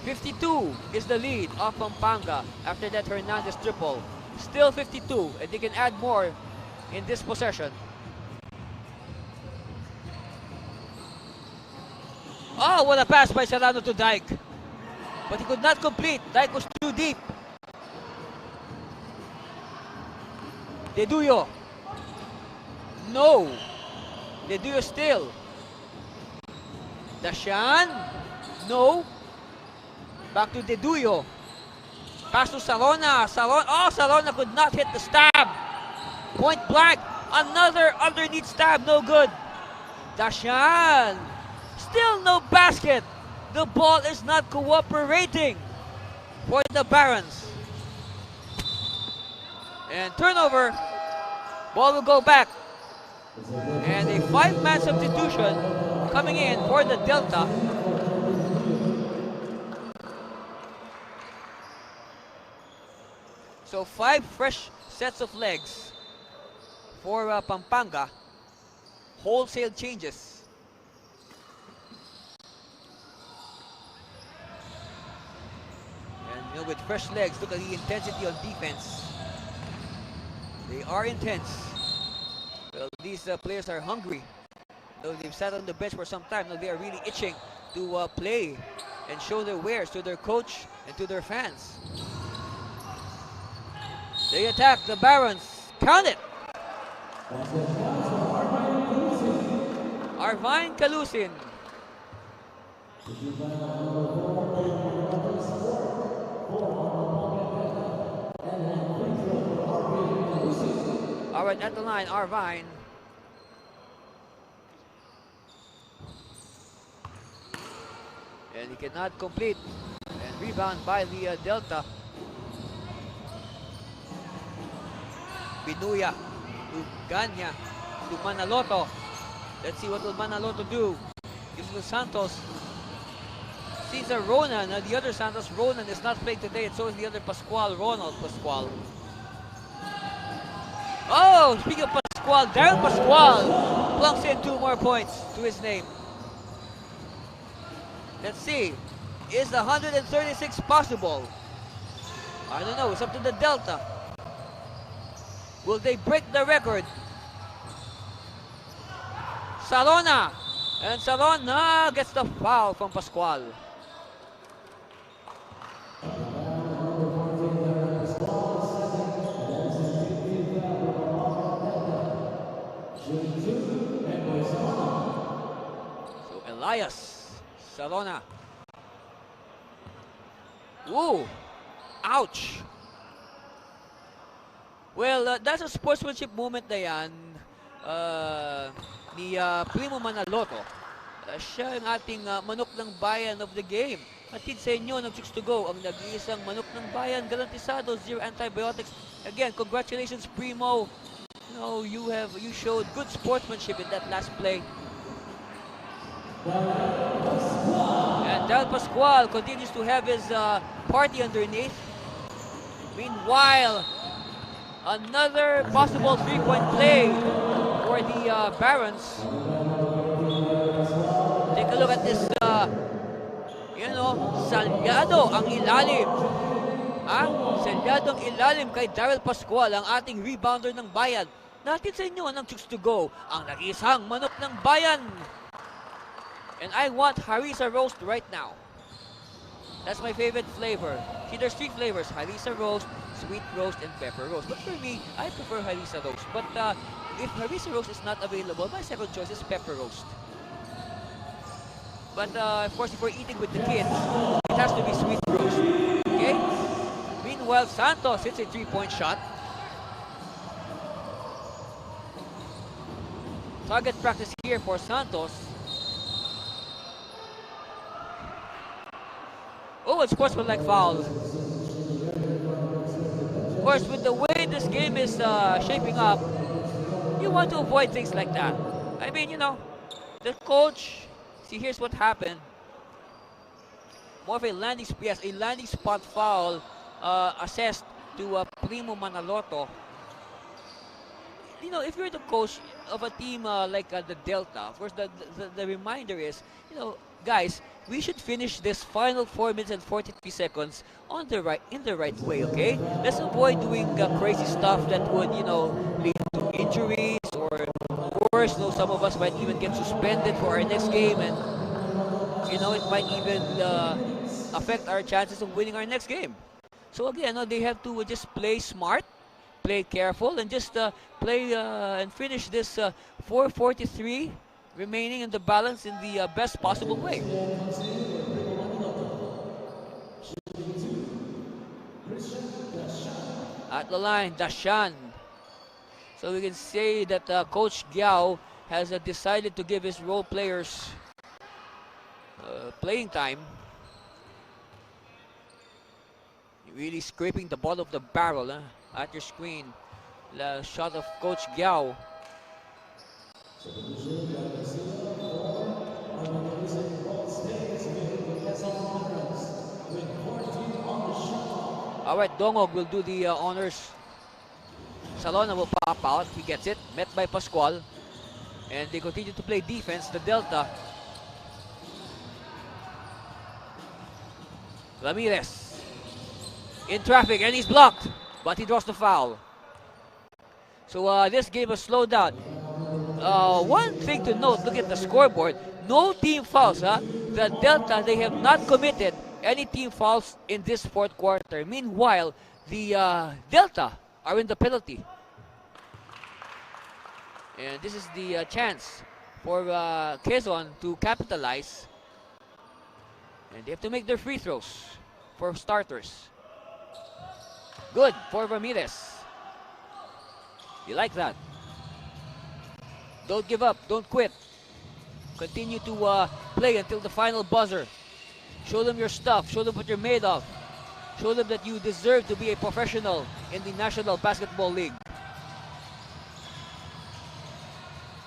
$52 is the lead of Pampanga after that Hernandez triple. Still 52, and they can add more in this possession. Oh, what a pass by Serrano to Dyke. But he could not complete. Dyke was too deep. Deduyo. No. Deduyo still. Dashan. No. Back to Deduyo. Pass to Salona. Salona could not hit the stab. Point blank. Another underneath stab. No good. Dashan. Still no basket. The ball is not cooperating for the Barons. And turnover. Ball will go back. And a 5-man substitution coming in for the Delta. So 5 fresh sets of legs for Pampanga. Wholesale changes. And you know, with fresh legs, look at the intensity on defense. They are intense. Well, these players are hungry. Though they've sat on the bench for some time, now they are really itching to play and show their wares to their coach and to their fans. They attack the Barons. Count it! Arvine Kalusin. Alright, at the line, Arvine. And he cannot complete. And rebound by the Delta. Binuya to Ganya to Manaloto. Let's see what will Manaloto do. Gives to Santos. Cesar Ronan, the other Santos. Ronan is not playing today, and so is the other Pascual, Ronald Pascual. Oh, speaking of Pascual, Darren Pascual plunks in 2 more points to his name. Let's see. Is the 136 possible? I don't know. It's up to the Delta. Will they break the record? Salona. And Salona gets the foul from Pascual. So Elias. Salona. Ooh. Ouch. Well, that's a sportsmanship moment na yan ni Primo Manaloto. Siya ang ating manok ng bayan of the game. Hatid sa inyo ng Chooks-to-Go, ang nag-iisang manok ng bayan, garantisado, 0 antibiotics. Again, congratulations Primo. You know, you showed good sportsmanship in that last play. And Del Pascual continues to have his party underneath. Meanwhile, another possible 3-point play for the Barons. Take a look at this, salyado ang ilalim. Salyado ang ilalim kay Daryl Pascual, ang ating rebounder ng bayan. Natin sa inyo ng Chooks-to-Go, ang nag-isang manok ng bayan. And I want Harisa roast right now. That's my favorite flavor. See, there's 3 flavors: harissa roast, sweet roast, and pepper roast. But for me, I prefer harissa roast. But if harissa roast is not available, my second choice is pepper roast. But of course, if we're eating with the kids, it has to be sweet roast. Okay? Meanwhile, Santos hits a 3-point shot. Target practice here for Santos. Oh, it's sportsmanlike foul. Of course, with the way this game is shaping up, you want to avoid things like that. I mean, you know, the coach, see, here's what happened. More of a landing, yes, a landing spot foul assessed to Primo Manaloto. You know, if you're the coach of a team like the Delta, of course, the reminder is, you know, guys, we should finish this final 4 minutes and 43 seconds in the right way, okay? Let's avoid doing crazy stuff that would, you know, lead to injuries, or worse, you know, some of us might even get suspended for our next game, and, you know, it might even affect our chances of winning our next game. So again, they have to just play smart, play careful, and just play and finish this 4:43 remaining in the balance in the best possible way. At the line, Dashan. So we can say that Coach Giao has decided to give his role players playing time. Really scraping the bottom of the barrel at your screen. The shot of Coach Giao. All right, Dongog will do the honors. Salona will pop out. He gets it. Met by Pascual. And they continue to play defense. The Delta. Ramirez. In traffic, and he's blocked. But he draws the foul. So this game has slowed down. One thing to note, look at the scoreboard. No team fouls. The Delta, they have not committed any team fouls in this fourth quarter. Meanwhile, the Delta are in the penalty. And this is the chance for Quezon to capitalize. And they have to make their free throws for starters. Good for Ramirez. You like that? Don't give up. Don't quit. Continue to play until the final buzzer. Show them your stuff. Show them what you're made of. Show them that you deserve to be a professional in the National Basketball League.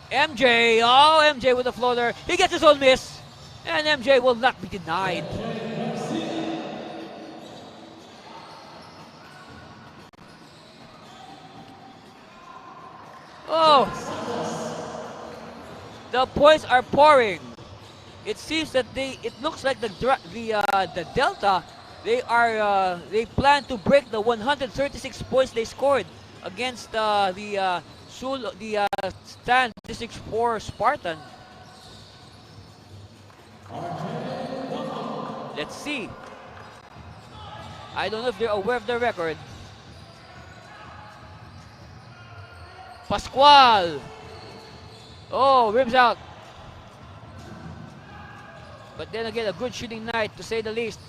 MJ. Oh, MJ with the floater. He gets his own miss. And MJ will not be denied. Oh. The points are pouring. It seems that it looks like the Delta, they plan to break the 136 points they scored against the Stan District 4 Spartan. Let's see. I don't know if they're aware of the record. Pascual. Oh, rims out. But then again, a good shooting night, to say the least,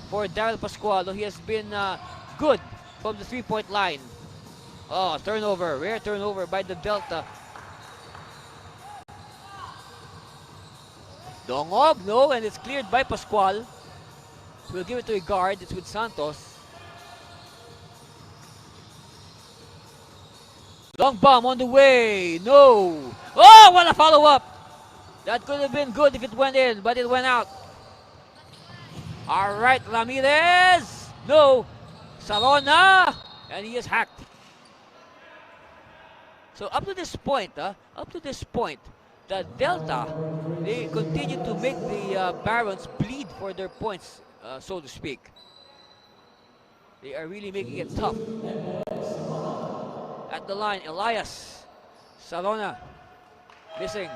for Daryl Pascual. He has been good from the three-point line. Oh, turnover. Rare turnover by the Delta. Dongog, no, and it's cleared by Pascual. We'll give it to a guard. It's with Santos. Long bomb on the way. No. Oh, what a follow-up. That could have been good if it went in, but it went out. All right, Ramirez. No. Salona. And he is hacked. So up to this point, the Delta, they continue to make the Barons bleed for their points, so to speak. They are really making it tough. At the line, Elias. Salona. Missing.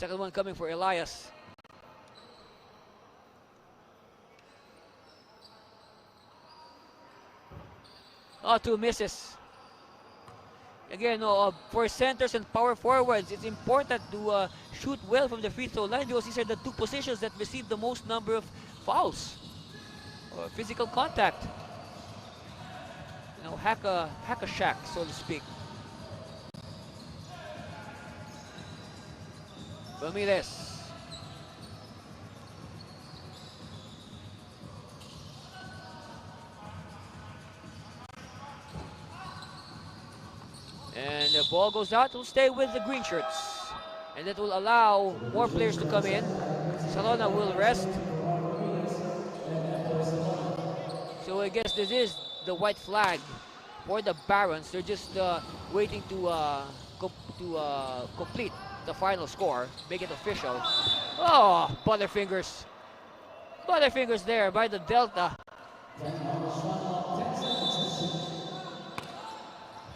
Second one coming for Elias. Oh, 2 misses. Again, for centers and power forwards, it's important to shoot well from the free throw line because these are the 2 positions that receive the most number of fouls or physical contact. You know, hack a shack, so to speak. Ramirez. And the ball goes out. Will stay with the green shirts. And that will allow more players to come in. Salona will rest. So I guess this is the white flag for the Barons. They're just waiting to complete the final score, make it official. Oh, Butterfingers. Butterfingers there by the Delta.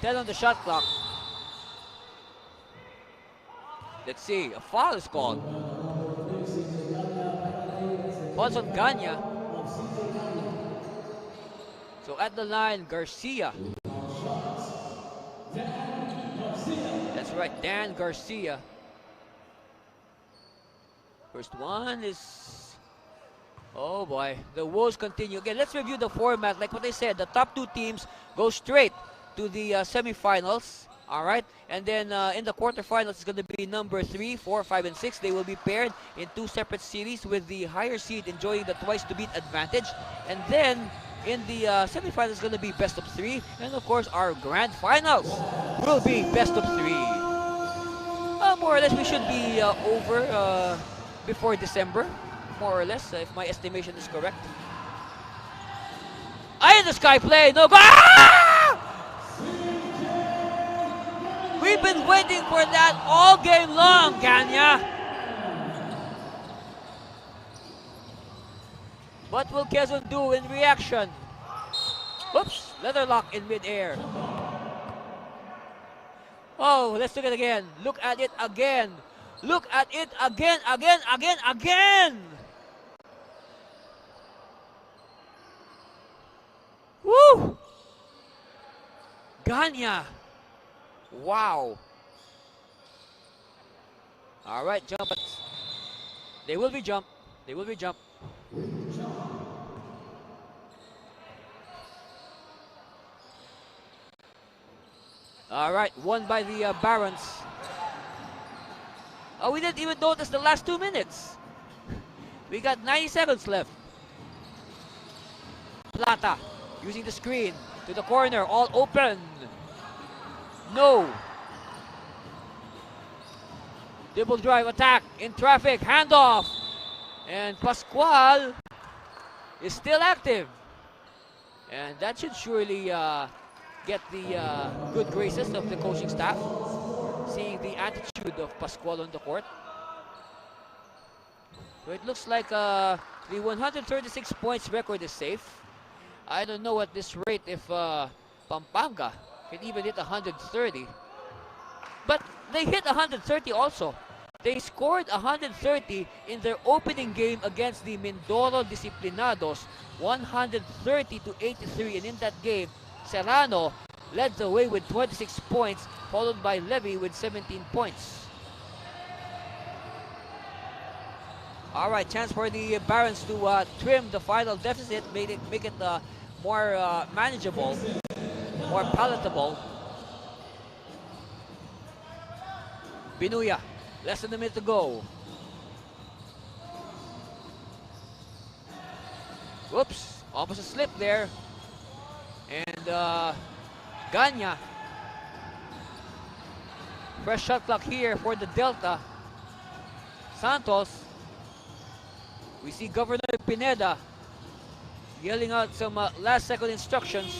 10 on the shot clock. Let's see, a foul is called. Falls on Ganya. So at the line, Garcia. That's right, Dan Garcia. First one is... Oh boy, the woes continue. Again, let's review the format. Like what I said, the top 2 teams go straight to the semifinals. Alright, and then in the quarterfinals, it's going to be number 3, 4, 5, and 6. They will be paired in 2 separate series with the higher seed enjoying the twice-to-beat advantage. And then in the semifinals, it's going to be best of 3. And of course, our grand finals will be best of 3. More or less, we should be over before December. More or less, if my estimation is correct. Eye in the sky play, no go! Ah! We've been waiting for that all game long, Ganya. What will Quezon do in reaction? Oops, leather lock in midair. Oh, let's look at it again. Look at it again. Look at it again, again. Woo! Ganya. Wow. All right, jump. They will be jump. They will be jump. All right, won by the Barons. Oh, we didn't even notice the last 2 minutes. We got 90 seconds left. Plata using the screen to the corner, all open. No. Dribble drive attack in traffic, handoff. And Pascual is still active. And that should surely get the good graces of the coaching staff, seeing the attitude of Pascual on the court. So it looks like the 136 points record is safe. I don't know at this rate if Pampanga can even hit 130. But they hit 130 also. They scored 130 in their opening game against the Mindoro Disciplinados, 130-83. And in that game, Serrano led the way with 26 points, followed by Levy with 17 points. All right, chance for the Barons to trim the final deficit, make it more manageable, more palatable. Binuya, less than a minute to go. Whoops, almost a slip there. And Ganya. Fresh shot clock here for the Delta. Santos. We see Governor Pineda yelling out some last second instructions.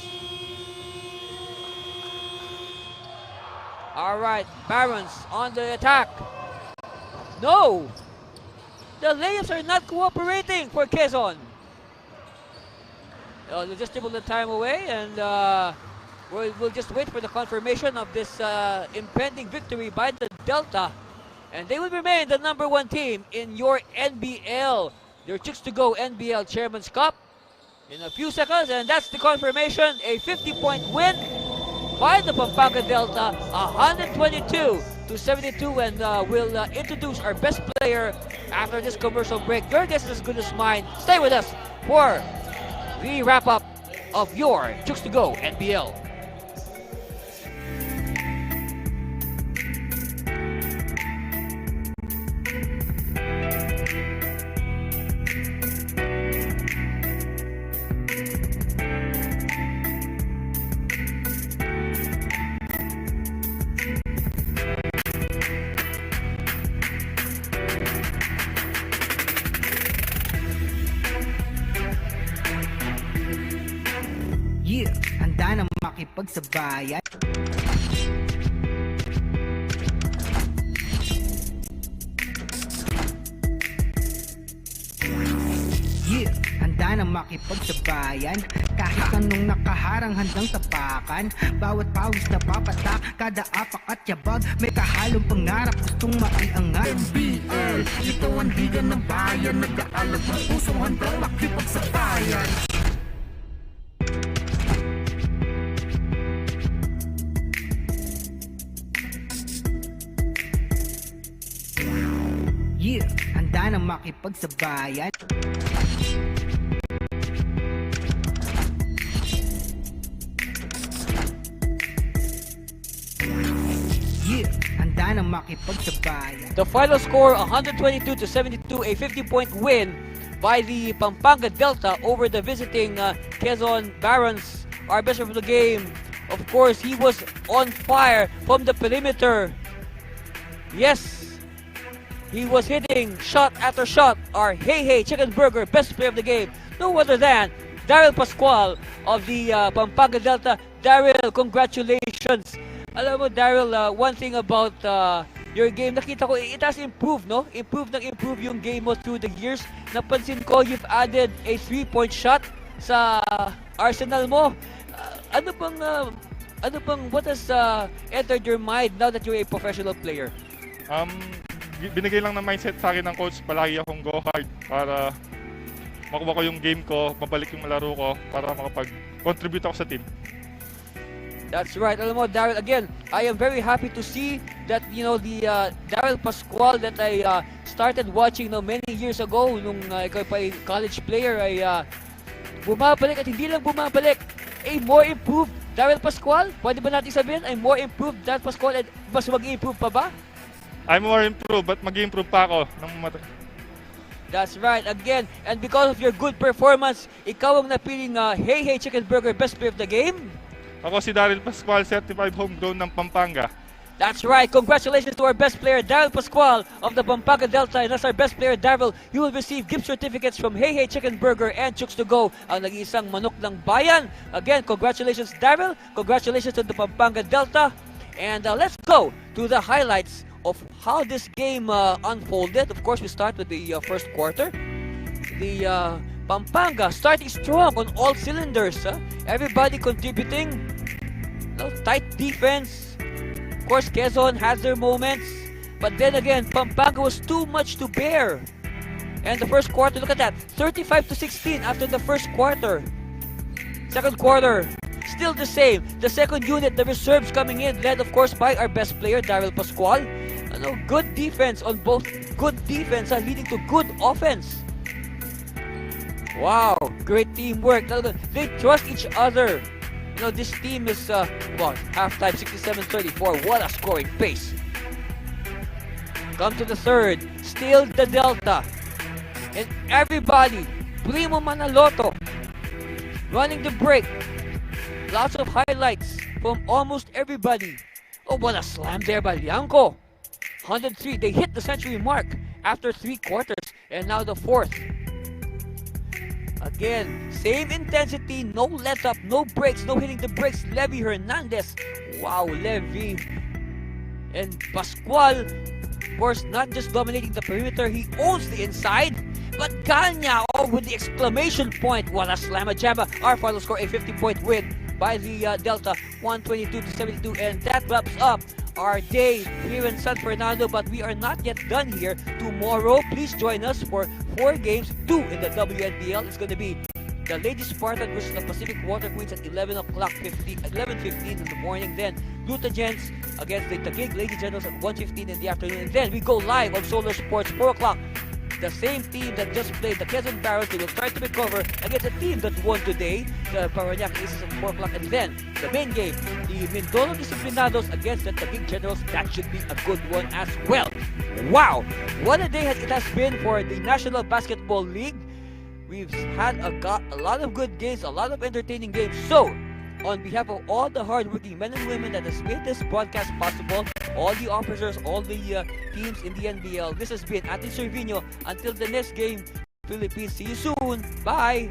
All right, Barons on the attack. No! The layups are not cooperating for Quezon. They'll just dribble the time away, and we'll just wait for the confirmation of this impending victory by the Delta. And they will remain the #1 team in your NBL, your Chooks-to-Go NBL Chairman's Cup in a few seconds. And that's the confirmation, a 50-point win by the Pampanga Delta, 122-72. And we'll introduce our best player after this commercial break. Your guess is as good as mine. Stay with us for the wrap-up of your Chooks-to-Go NBL. Yeah, handa na makipagsabayan. Yeah, handa na makipagsabayan. Kahit anong nakaharang handang tapakan. Bawat pawis na papatak, kada apak at yabag. May kahalong pangarap, gustong maiangat. NBL, ito ang liga ng bayan. Nag-aalab ng pusong handang makipagsabayan. Yeah, handa na makipagsabayan. Yeah, handa na makipagsabayan. The final score, 122-72, a 50-point win by the Pampanga Delta over the visiting Quezon Barons. Our best player of the game, of course, he was on fire from the perimeter. Yes, he was hitting shot after shot. Our Hey Chicken Burger best player of the game, no other than Daryl Pascual of the Pampanga Delta. Daryl, congratulations. Alam mo, Daryl, one thing about your game, nakita ko, it has improved, no? Improved yung game mo through the years. Napansin ko, you've added a 3-point shot sa arsenal mo. What has entered your mind now that you're a professional player? Binigay lang ng mindset sa akin ng coach, palagi akong go hard para makuha ko yung game ko, mabalik yung laro ko para makapag-contribute ako sa team. That's right. Alam mo, Daryl, again, I am very happy to see that, you know, the Daryl Pascual that I started watching many years ago, nung ikaw pa ay college player, ay bumabalik at hindi lang bumabalik, a more improved Daryl Pascual. Pwede ba natin sabihin, ay more improved Daryl Pascual at mas mag-improve pa ba? I'm more improved, but mag-improve pa ako. That's right. Again, and because of your good performance, ikaw ang napiling Hey Chicken Burger best player of the game. Ako si Daryl Pascual, certified homegrown ng Pampanga. That's right. Congratulations to our best player, Daryl Pascual of the Pampanga Delta. And as our best player, Daryl, you will receive gift certificates from Hey Chicken Burger and Chooks-to-Go, ang nag-iisang manok ng bayan. Again, congratulations, Daryl. Congratulations to the Pampanga Delta. And let's go to the highlights of how this game unfolded. Of course, we start with the first quarter. The Pampanga starting strong on all cylinders. Everybody contributing. Tight defense. Of course, Quezon has their moments. But then again, Pampanga was too much to bear. And the first quarter, look at that. 35-16 after the first quarter. Second quarter, still the same. The second unit, the reserves coming in, led of course by our best player, Daryl Pascual. Good defense on both. Good defense leading to good offense. Wow, great teamwork. They trust each other. This team is, halftime 67-34. What a scoring pace. Come to the third. Still the Delta. And everybody, Primo Manaloto, running the break. Lots of highlights from almost everybody. Oh, what a slam there by Lianco. 103, they hit the century mark after 3 quarters, and now the fourth. Again, same intensity, no let up, no breaks, no hitting the brakes. Levy Hernandez, wow, Levy. And Pascual, of course, not just dominating the perimeter, he owns the inside. But Ganya, with the exclamation point, what a slamma jamma. Our final score, a 50-point win by the Delta, 122-72, and that wraps up our day here in San Fernando, but we are not yet done here. Tomorrow, please join us for 4 games, 2 in the WNBL. It's going to be the Lady Spartan versus the Pacific Water Queens at 11:15 in the morning. Then Glutagens against the Taguig Lady Generals at 1:15 in the afternoon. And then we go live on Solar Sports 4 o'clock. The same team that just played, the Quezon Barons, they will try to recover against a team that won today, the Parañaque Aces at 4 o'clock. And then the main game, the Mindoro Disciplinados against the Taguig Generals. That should be a good one as well. Wow! What a day it has been for the National Basketball League. We've had a lot of good games, a lot of entertaining games. So, on behalf of all the hardworking men and women that has made this broadcast possible, all the officers, all the teams in the NBL, this has been Ate Servino. Until the next game, Philippines, see you soon. Bye!